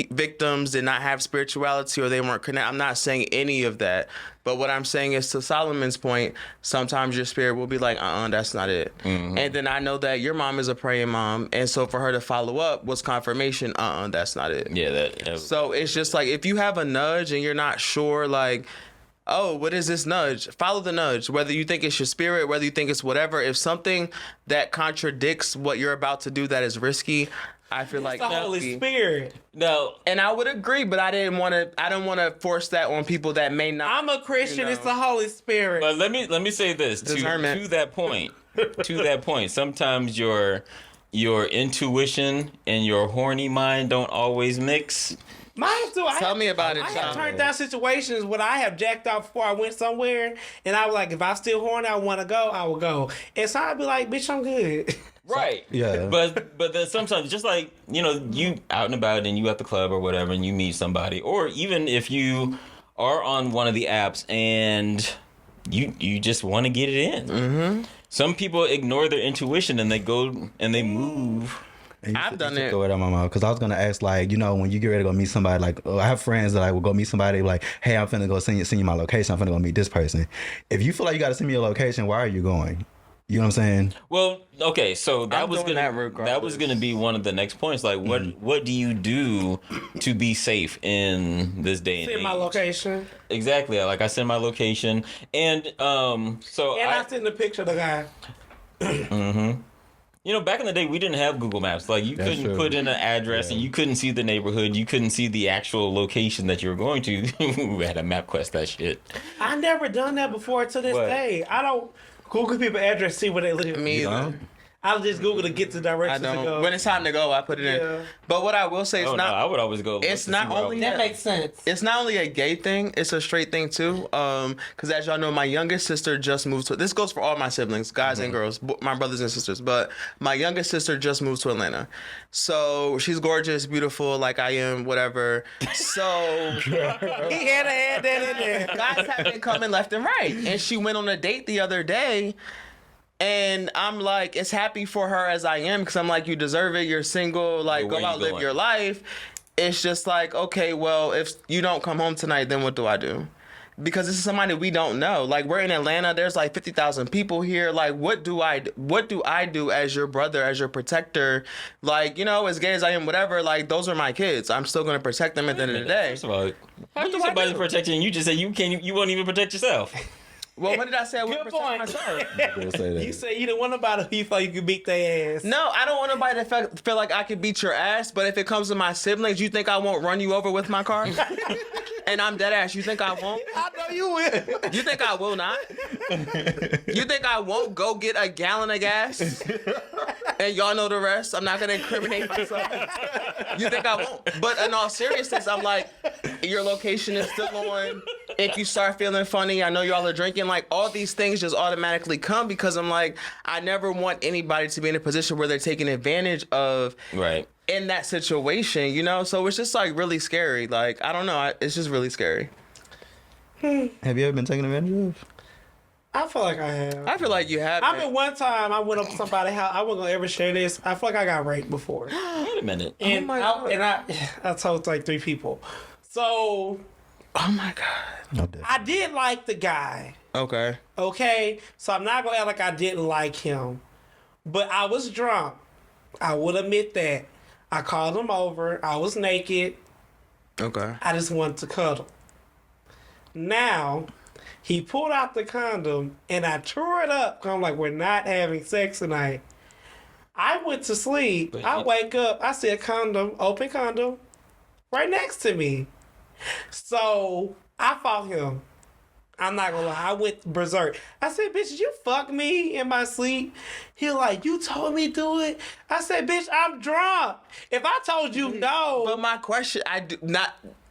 victims did not have spirituality or they weren't connected. I'm not saying any of that. But what I'm saying is, to Solomon's point, sometimes your spirit will be like, that's not it. Mm-hmm. And then I know that your mom is a praying mom. And so for her to follow up was confirmation, that's not it. Yeah. So it's just like, if you have a nudge and you're not sure, like, oh, what is this nudge? Follow the nudge. Whether you think it's your spirit, whether you think it's whatever. If something that contradicts what you're about to do that is risky, I feel like the Holy Spirit. No, and I would agree, but I don't want to force that on people that may not. I'm a Christian. It's the Holy Spirit. But let me say this to that point. To that point, sometimes your intuition and your horny mind don't always mix. Mine too. Tell me about it, I John. have turned down situations when I have jacked off before I went somewhere, and I was like, if I still horny, I want to go, I will go. And so I'd be like, bitch, I'm good. Right. Yeah. But then sometimes, just like, you out and about and you at the club or whatever and you meet somebody, or even if you are on one of the apps and you just want to get it in. Mm-hmm. Some people ignore their intuition and they go and they move. I've done it. Throw it out my mouth, because I was gonna ask, like, when you get ready to go meet somebody, like, I have friends that I will go meet somebody, like, hey, I'm finna go send you my location. I'm finna go meet this person. If you feel like you gotta send me your location, why are you going? You know what I'm saying? Well, okay, so that was regardless. gonna be one of the next points. Like, what do you do to be safe in this day and age? Send my location. Exactly. Like, I send my location, and I send the picture of the guy. Mm-hmm. Back in the day, we didn't have Google Maps. Like, you couldn't put in an address, and you couldn't see the neighborhood. You couldn't see the actual location that you were going to. We had to MapQuest that shit. I never done that before to this day. I don't Google people's address, see where they live. Me either. I'll just Google to get the directions to go. When it's time to go, I put it in. But what I will say is I would always go. It's not only that makes sense. It's not only a gay thing; it's a straight thing too. Because as y'all know, my youngest sister just moved to. This goes for all my siblings, guys and girls, my brothers and sisters. But my youngest sister just moved to Atlanta, so she's gorgeous, beautiful, like I am, whatever. So he had to add that in there. Guys have been coming left and right, and she went on a date the other day. And I'm like, it's happy for her as I am, because I'm like, you deserve it. You're single. Like, go out, live your life. It's just like, okay, well, if you don't come home tonight, then what do I do? Because this is somebody we don't know. Like, we're in Atlanta. There's like 50,000 people here. Like, what do I do as your brother, as your protector? Like, as gay as I am, whatever. Like, those are my kids. I'm still gonna protect them at the end of the day. First of all, how you somebody's protecting? You just said you won't even protect yourself. Well, when did I say I wouldn't protect myself? You said you didn't want nobody who you thought you could beat their ass. No, I don't want nobody to feel like I could beat your ass, but if it comes to my siblings, you think I won't run you over with my car? And I'm dead ass. You think I won't? I know you will. You think I will not? You think I won't go get a gallon of gas? And y'all know the rest. I'm not going to incriminate myself. You think I won't? But in all seriousness, I'm like, your location is still on. If you start feeling funny, I know y'all are drinking. Like, all these things just automatically come, because I'm like, I never want anybody to be in a position where they're taking advantage of. Right. In that situation, so it's just like really scary. Like, I don't know, it's just really scary. Have you ever been taken advantage of? I feel like I have. I feel like you have. I mean, one time I went up to somebody's house. I wasn't gonna ever share this. I feel like I got raped before. Wait a minute. And I told like 3 people. So. Oh my God. I did like the guy. Okay. So I'm not gonna act like I didn't like him, but I was drunk. I will admit that. I called him over. I was naked. Okay. I just wanted to cuddle. Now, he pulled out the condom and I tore it up. I'm like, we're not having sex tonight. I went to sleep. I wake up. I see a condom, open condom, right next to me. So I fought him. I'm not gonna lie, I went berserk. I said, bitch, did you fuck me in my sleep? He like, you told me to do it? I said, bitch, I'm drunk. If I told you no. But my question,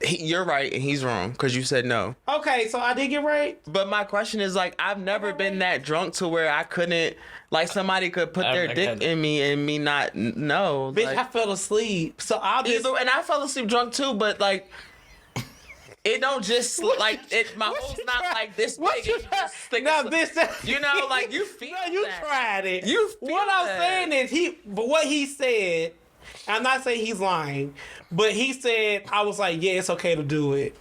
you're right and he's wrong, because you said no. Okay, so I did get raped? But my question is, like, I've never been that drunk to where I couldn't, like, somebody could put their dick in me and me not know. Bitch, like, I fell asleep. So I'll just... And I fell asleep drunk too, but like... It don't just like it. My hole's not like this big. No, bitch. Like you feel. No, you that. tried it. You feel What I'm that. saying is what he said. I'm not saying he's lying, but he said, I was like, yeah, it's okay to do it.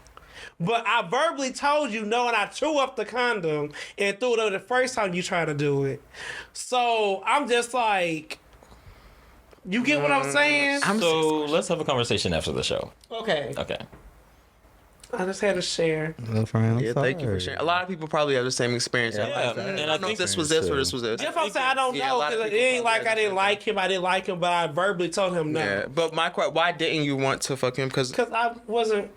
But I verbally told you no, and I threw up the condom and threw it up the first time you tried to do it. So I'm just like, you get what I'm saying? So let's have a conversation after the show. Okay. Okay. I just had to share. Well, friend, I'm Yeah, thank you for sorry. sharing. A lot of people probably have the same experience. Yeah, Like, and I I don't know think if this was this or this was this. That's what I'm saying. I don't Yeah, a know, lot of because it people ain't like probably I didn't like him. I didn't like him, but I verbally told him no. Yeah, but why didn't you want to fuck him? Because Because I wasn't.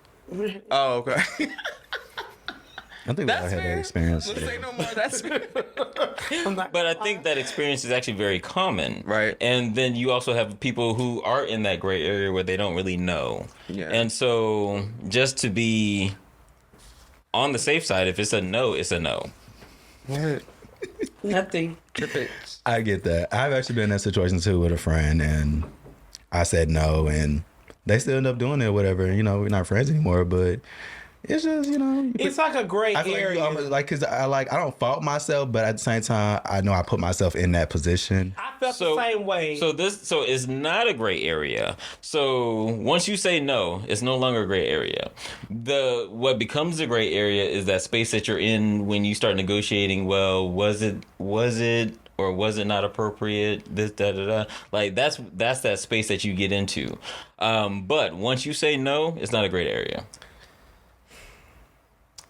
oh, okay. I think we all That's had fair. that experience. Let's say no more. That's fair. I'm not, But I think that experience is actually very common. Right. And then you also have people who are in that gray area where they don't really know. Yeah. And so just to be on the safe side, if it's a no, it's a no. What? nothing. I get that. I've actually been in that situation too with a friend, and I said no, and they still end up doing it, or whatever. You know, we're not friends anymore, but it's just, you know, It's like a gray I feel area. like because I don't fault myself, but at the same time, I know I put myself in that position. I felt the same way. So it's not a gray area. So once you say no, it's no longer a gray area. What becomes a gray area is that space that you're in when you start negotiating. Well, was it or was it not appropriate? This da da da. Like that's that space that you get into. But once you say no, it's not a gray area.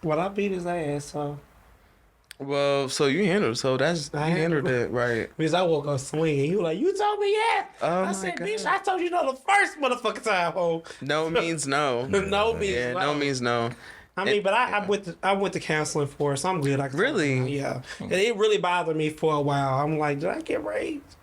Well, I beat his ass, so. Well, so you handled, so that's you I handled handled it right. Because I woke up swinging. He was like, you told me yes. Oh I my said, God. bitch, I told you no the first motherfucking time, ho. No means no. No means Yeah, no. no means no. I mean, but I went to counseling for it, so I'm good. I can talk Really? about it. Yeah. And it really bothered me for a while. I'm like, did I get raped?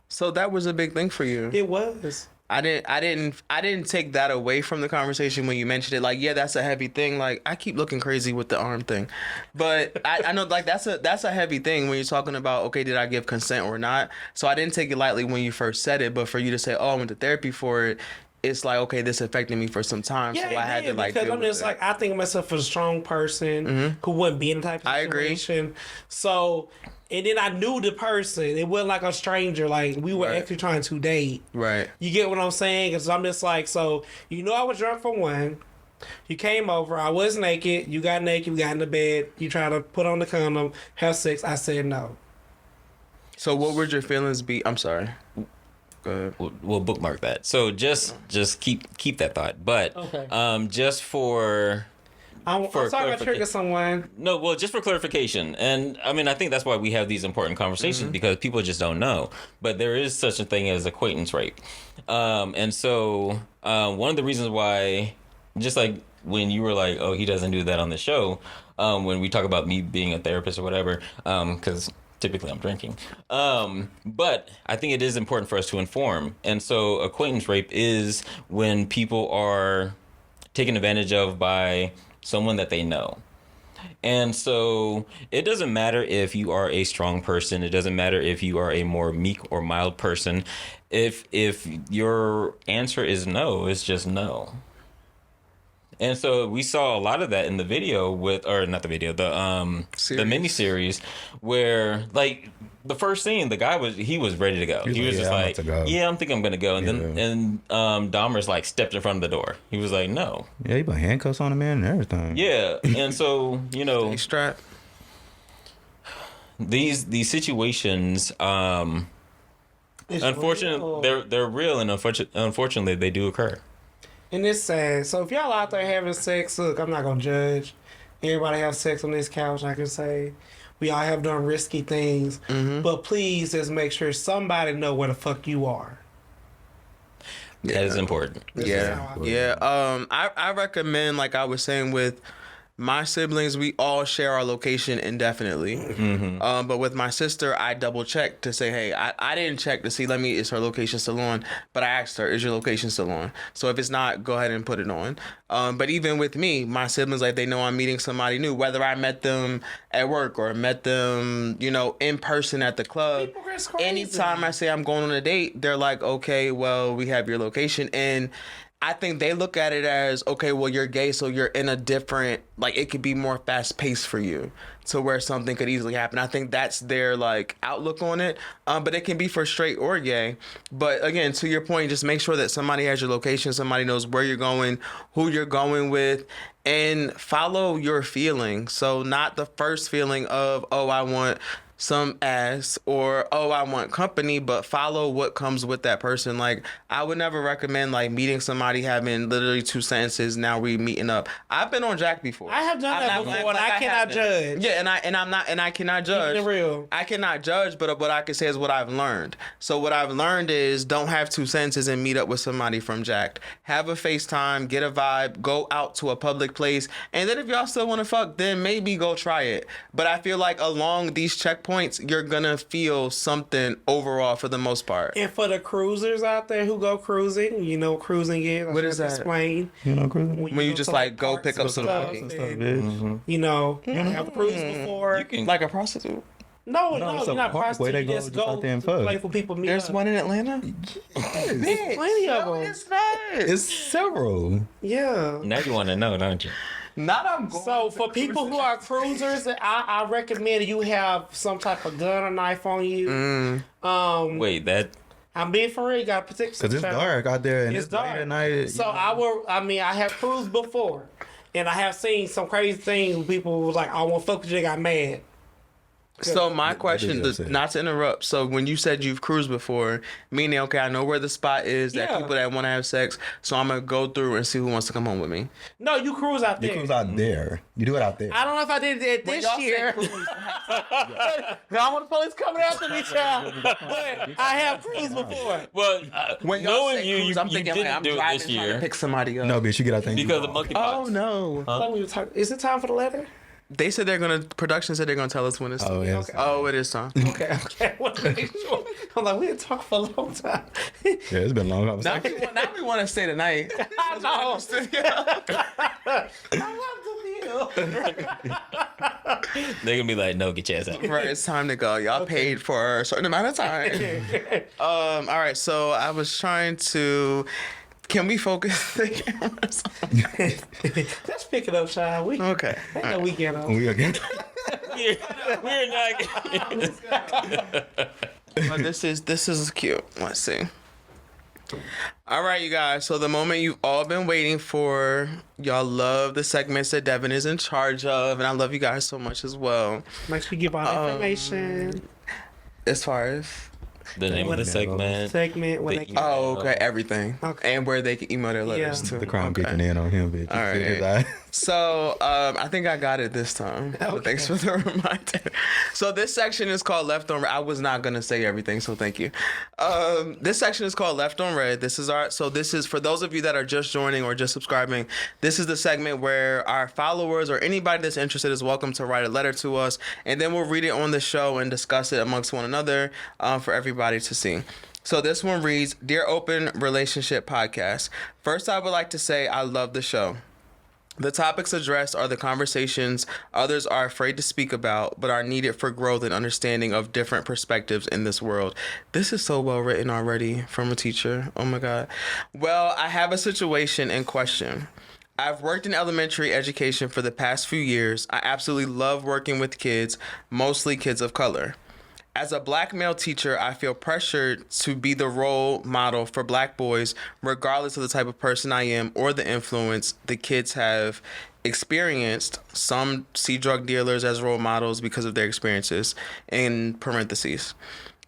So that was a big thing for you. It was. I didn't take that away from the conversation when you mentioned it. Like, yeah, that's a heavy thing. Like, I keep looking crazy with the arm thing, but I know like that's a heavy thing when you're talking about, okay, did I give consent or not? So I didn't take it lightly when you first said it, but for you to say, oh, I went to therapy for it, it's like, okay, this affected me for some time, Yeah, so I had to like because deal I'm with just it. like, I think of myself as a strong person who wouldn't be in the type of I agree. situation. So, and then I knew the person. It wasn't like a stranger. Like, we were Right. actually trying to date. Right. You get what I'm saying? Because I'm just like, so, you know I was drunk for one. You came over. I was naked. You got naked. We got in the bed. You tried to put on the condom, have sex. I said no. So what would your feelings be? I'm sorry. Go ahead. We'll bookmark that. So just keep that thought. But Okay. just for I'm For sorry to trigger someone. No, well, just for clarification, and I mean, I think that's why we have these important conversations because people just don't know. But there is such a thing as acquaintance rape, and so one of the reasons why, just like when you were like, "Oh, he doesn't do that on the show," when we talk about me being a therapist or whatever, because typically I'm drinking. But I think it is important for us to inform, and so acquaintance rape is when people are taken advantage of by someone that they know. And so it doesn't matter if you are a strong person. It doesn't matter if you are a more meek or mild person. If your answer is no, it's just no. And so we saw a lot of that in the video or not the video, the miniseries, where like the first scene, the guy was ready to go. He was just like, yeah, I'm thinking I'm gonna go. And then Dahmer's like stepped in front of the door. He was like, no. Yeah, he put handcuffs on a man and everything. Yeah, and so Strap. these situations, unfortunately, they're real, and unfortunately, they do occur. And it's sad. So if y'all out there having sex, look, I'm not gonna judge. Everybody have sex on this couch. I can say we all have done risky things, but please just make sure somebody know where the fuck you are. That is important. Yeah. I recommend, like I was saying with my siblings, we all share our location indefinitely. But with my sister, I double check to say, hey, I didn't check to see, is her location still on? But I asked her, is your location still on? So if it's not, go ahead and put it on. But even with me, my siblings, like, they know I'm meeting somebody new, whether I met them at work or met them, in person at the club. Anytime I say I'm going on a date, they're like, okay, well, we have your location. And I think they look at it as, okay, well, you're gay, so you're in a different, like, it could be more fast paced for you to where something could easily happen. I think that's their, like, outlook on it. But it can be for straight or gay. But again, to your point, just make sure that somebody has your location, somebody knows where you're going, who you're going with, and follow your feeling. So not the first feeling of, oh, I want some ass, or oh, I want company, but follow what comes with that person. Like, I would never recommend like meeting somebody having literally 2 sentences, now we meeting up. I've been on Jack before. I have done that before, and I cannot judge. Yeah, and I cannot judge. Keeping it real. I cannot judge, but what I can say is what I've learned. So what I've learned is don't have 2 sentences and meet up with somebody from Jack. Have a FaceTime, get a vibe, go out to a public place, and then if y'all still want to fuck, then maybe go try it. But I feel like along these checkpoints, you're gonna feel something overall for the most part. And for the cruisers out there who go cruising, you know what cruising is. What is that? Explain. You know, cruising. When you just like go pick up some stuff, you know, have cruised before. like a prostitute. No, it's you're a not park where prostitute. they You go just just go out there and to fuck. play for people to meet There's up. one in Atlanta. There's plenty of them. It's not. It's several. Yeah. Now you want to know, don't you? Not I'm going. So for people who are cruisers, I recommend you have some type of gun or knife on you. Wait, that I'm being for real. You got to protect Cause it's dark out there and It's it's late dark. at night. So I have cruised before, and I have seen some crazy things. Where people was like, "I want to fuck with you," they got mad. So my question, not to interrupt. So when you said you've cruised before, meaning okay, I know where the spot is. That Yeah. people that want to have sex. So I'm gonna go through and see who wants to come home with me. No, you cruise out You there. cruise out there. You do it out there. I don't know if I did it this year. I want the police coming after me, child. But I have cruised before. well, When y'all knowing say you, cruise, I'm you thinking didn't like I'm do it driving this trying to year pick somebody up. No, bitch, you get out there. because of monkeypox. Oh no. Thought we were talking- Is it time for the letter? They said production said they're gonna tell us when it's. Oh, yes. Oh, it is time. Okay. I want to make sure. I'm like, we didn't talk for a long time. Yeah, it's been a long now conversation. we want to stay tonight. I know. I love the deal. They're gonna be like, no, get your ass out. Right, it's time to go. Y'all paid for a certain amount of time. All right, so I was trying to. Can we focus the cameras? Let's pick it up, child. We Okay. ain't no weekend on. We again. We're not. Well, this is cute. Let's see. All right, you guys. So the moment you've all been waiting for, y'all love the segments that Devin is in charge of, and I love you guys so much as well. Make sure you give all the information. As far as. The name of the segment. Segment. When The they email. Oh, okay, everything. Okay. And where they can email their letters Yeah. to. The crown Okay. kicking in on him, bitch. All right. You see his eye? So, I think I got it this time. So Okay. thanks for the reminder. So this section is called Left on Red. I was not going to say everything, so thank you. This section is called Left on Red. This is for those of you that are just joining or just subscribing, this is the segment where our followers or anybody that's interested is welcome to write a letter to us, and then we'll read it on the show and discuss it amongst one another for everybody to see. So this one reads, Dear Open Relationship Podcast, first I would like to say I love the show. The topics addressed are the conversations others are afraid to speak about, but are needed for growth and understanding of different perspectives in this world. This is so well written already from a teacher. Oh my God. Well, I have a situation in question. I've worked in elementary education for the past few years. I absolutely love working with kids, mostly kids of color. As a black male teacher, I feel pressured to be the role model for black boys, regardless of the type of person I am or the influence the kids have experienced. Some see drug dealers as role models because of their experiences, in parentheses.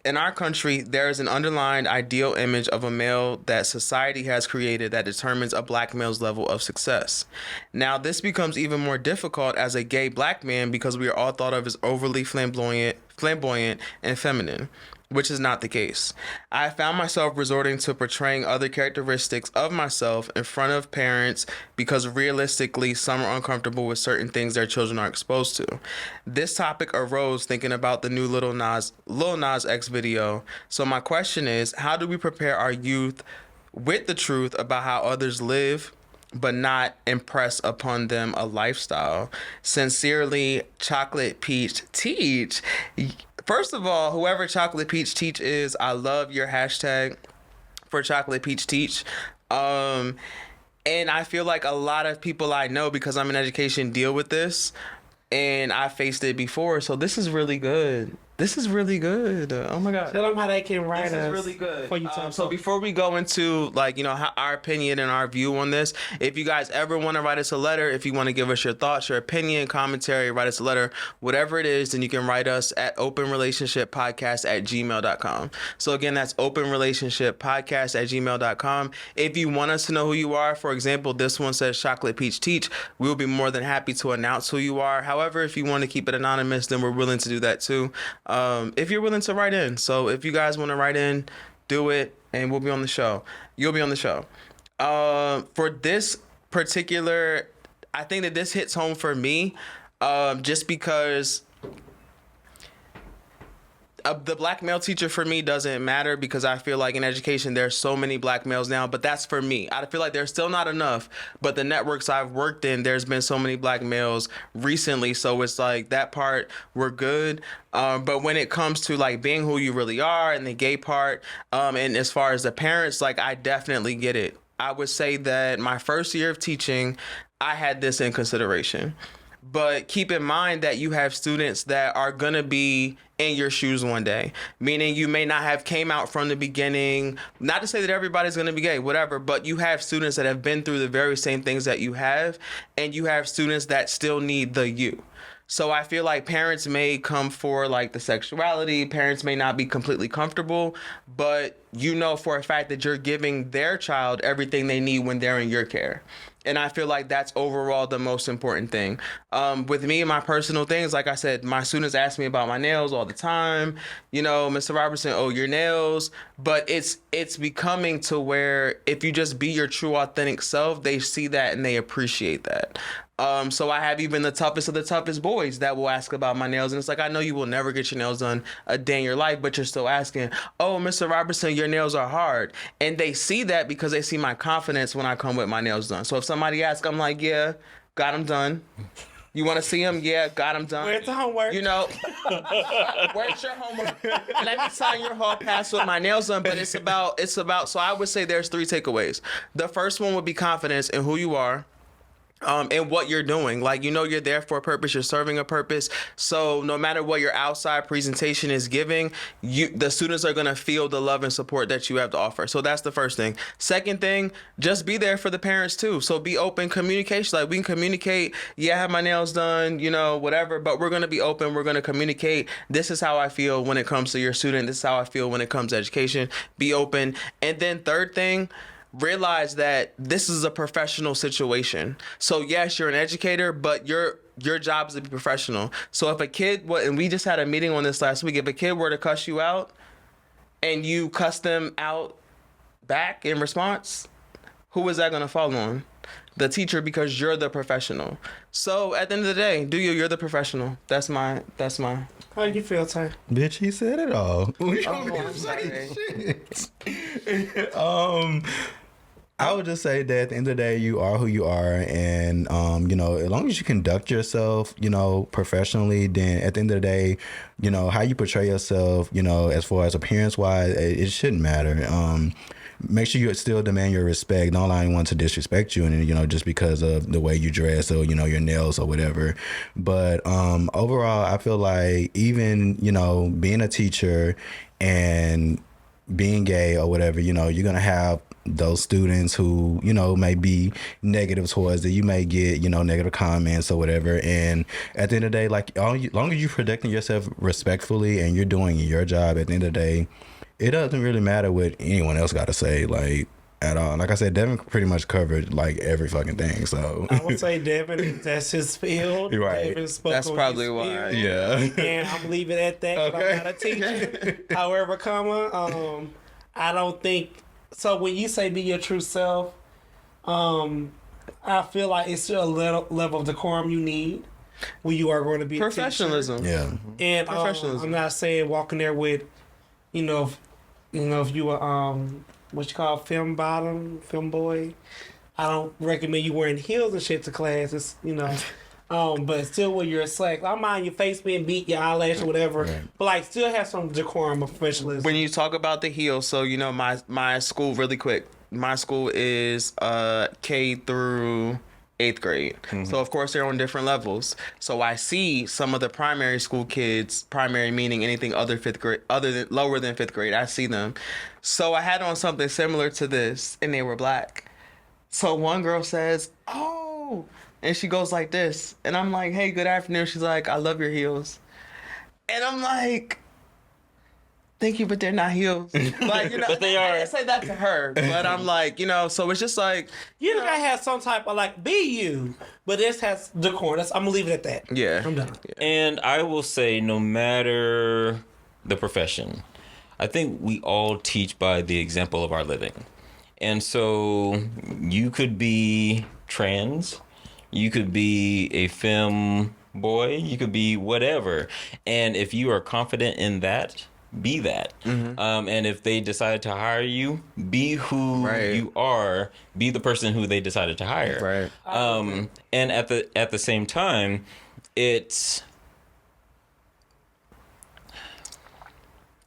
In our country, there is an underlying ideal image of a male that society has created that determines a black male's level of success. Now, this becomes even more difficult as a gay black man because we are all thought of as overly flamboyant and feminine, which is not the case. I found myself resorting to portraying other characteristics of myself in front of parents because realistically, some are uncomfortable with certain things their children are exposed to. This topic arose thinking about the new Lil Nas X video. So my question is, how do we prepare our youth with the truth about how others live, but not impress upon them a lifestyle? Sincerely, Chocolate Peach Teach. First of all, whoever Chocolate Peach Teach is, I love your hashtag for Chocolate Peach Teach. And I feel like a lot of people I know, because I'm in education, deal with this, and I faced it before. So this is really good. This is really good. Oh my God. Tell them how they can write us. This is really good. For you talk So before we go into our opinion and our view on this, if you guys ever want to write us a letter, if you want to give us your thoughts, your opinion, commentary, write us a letter, whatever it is, then you can write us at openrelationshippodcast@gmail.com. So again, that's openrelationshippodcast@gmail.com. If you want us to know who you are, for example, this one says Chocolate Peach Teach, we'll be more than happy to announce who you are. However, if you want to keep it anonymous, then we're willing to do that too. If you're willing to write in. So if you guys want to write in, do it, and we'll be on the show. You'll be on the show. For this particular, I think that this hits home for me, just because the black male teacher for me doesn't matter, because I feel like in education there's so many black males now, but that's for me. I feel like there's still not enough, but the networks I've worked in, there's been so many black males recently, so it's like that part we're good. But when it comes to like being who you really are and the gay part, and as far as the parents, like I definitely get it. I would say that my first year of teaching, I had this in consideration. But keep in mind that you have students that are going to be in your shoes one day, meaning you may not have came out from the beginning. Not to say that everybody's going to be gay, whatever, but you have students that have been through the very same things that you have, and you have students that still need the you. So I feel like parents may come for like the sexuality, parents may not be completely comfortable, but you know for a fact that you're giving their child everything they need when they're in your care. And I feel like that's overall the most important thing. With me and my personal things, like I said, my students ask me about my nails all the time. You know, Mr. Robertson, oh, your nails. But it's becoming to where if you just be your true, authentic self, they see that and they appreciate that. So I have even the toughest of the toughest boys that will ask about my nails. And it's like, I know you will never get your nails done a day in your life, but you're still asking, oh, Mr. Robertson, your nails are hard. And they see that because they see my confidence when I come with my nails done. So if somebody asks, I'm like, yeah, got them done. You want to see them? Yeah, got them done. Where's the homework? You know, where's your homework? Let me sign your hall pass with my nails done. But it's about, so I would say there's 3 takeaways. The first one would be confidence in who you are. And what you're doing. Like, you know, you're there for a purpose, you're serving a purpose. So no matter what your outside presentation is giving, the students are going to feel the love and support that you have to offer. So that's the first thing. Second thing, just be there for the parents too. So be open, communication. Like, we can communicate, yeah, I have my nails done, you know, whatever, but we're going to be open. We're going to communicate. This is how I feel when it comes to your student. This is how I feel when it comes to education. Be open. And then third thing, realize that this is a professional situation. So yes, you're an educator, but your job is to be professional. So if a kid, and we just had a meeting on this last week, if a kid were to cuss you out and you cuss them out back in response, who is that going to fall on? The teacher, because you're the professional. So at the end of the day, you're the professional. That's my. How do you feel, Ty? Bitch, he said it all. I'm sorry. I would just say that at the end of the day, you are who you are. And, you know, as long as you conduct yourself, you know, professionally, then at the end of the day, you know, how you portray yourself, you know, as far as appearance-wise, it shouldn't matter. Make sure you still demand your respect. Don't allow anyone to disrespect you, and you know, just because of the way you dress or you know your nails or whatever. But overall, I feel like even you know being a teacher and being gay or whatever, you know, you're gonna have those students who you know may be negative towards it. You may get you know negative comments or whatever. And at the end of the day, like as long as you're protecting yourself respectfully and you're doing your job, at the end of the day, it doesn't really matter what anyone else got to say, like, at all. Like I said, Devin pretty much covered, like, every fucking thing, so. I would say Devin, that's his field. Right. That's probably why. Yeah. And I'm leaving it at that, okay. I'm not a teacher. However, I don't think, so when you say be your true self, I feel like it's still a level of decorum you need when you are going to be professionalism. A teacher. Yeah. And professionalism. I'm not saying walking there with, if you were what you call film boy, I don't recommend you wearing heels and shit to class. It's but still with your slack. I don't mind your face being beat, your eyelash or whatever, right. But like still have some decorum of professionalism. When you talk about the heels, so my school really quick. my school is K through 8th grade. So of course they're on different levels. So I see some of the primary school kids, primary meaning anything other than lower than 5th grade. I see them. So I had on something similar to this, and they were black. So one girl says, "Oh," and she goes like this, and I'm like, "Hey, good afternoon." She's like, "I love your heels," and I'm like, "Thank you, but they're not heels." Like, you know, But they are. I didn't say that to her, but I'm like, you know, so it's just like, You gotta have some type of like be you, but this has decorum. I'm gonna leave it at that. yeah, I'm done. And I will say, no matter the profession, I think we all teach by the example of our living. And so you could be trans, you could be a femme boy, you could be whatever. And if you are confident in that, be that. And if they decide to hire you, be who Right. you are, be the person who they decided to hire. right. And at the same time,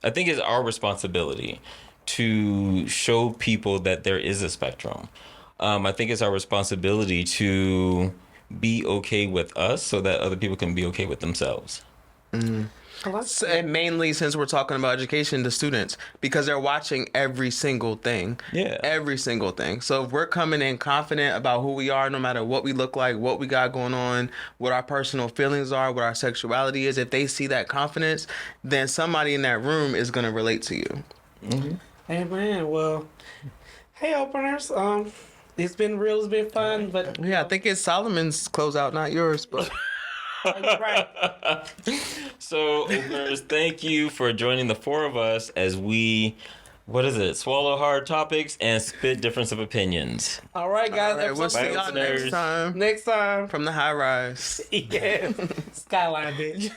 I think it's our responsibility to show people that there is a spectrum. I think it's our responsibility to be okay with us so that other people can be okay with themselves. And mainly since we're talking about education, the students, because they're watching every single thing. Yeah. Every single thing. So if we're coming in confident about who we are, no matter what we look like, what we got going on, what our personal feelings are, what our sexuality is, if they see that confidence, then somebody in that room is going to relate to you. Hey man, well, hey openers. It's been real, it's been fun, but Yeah, I think it's Solomon's closeout, not yours, but right. So, openers, thank you for joining the four of us as we, swallow hard topics and spit difference of opinions. All right, guys. all right, we'll see y'all listeners. next time Next time. from the high rise. Yeah. Skyline, bitch.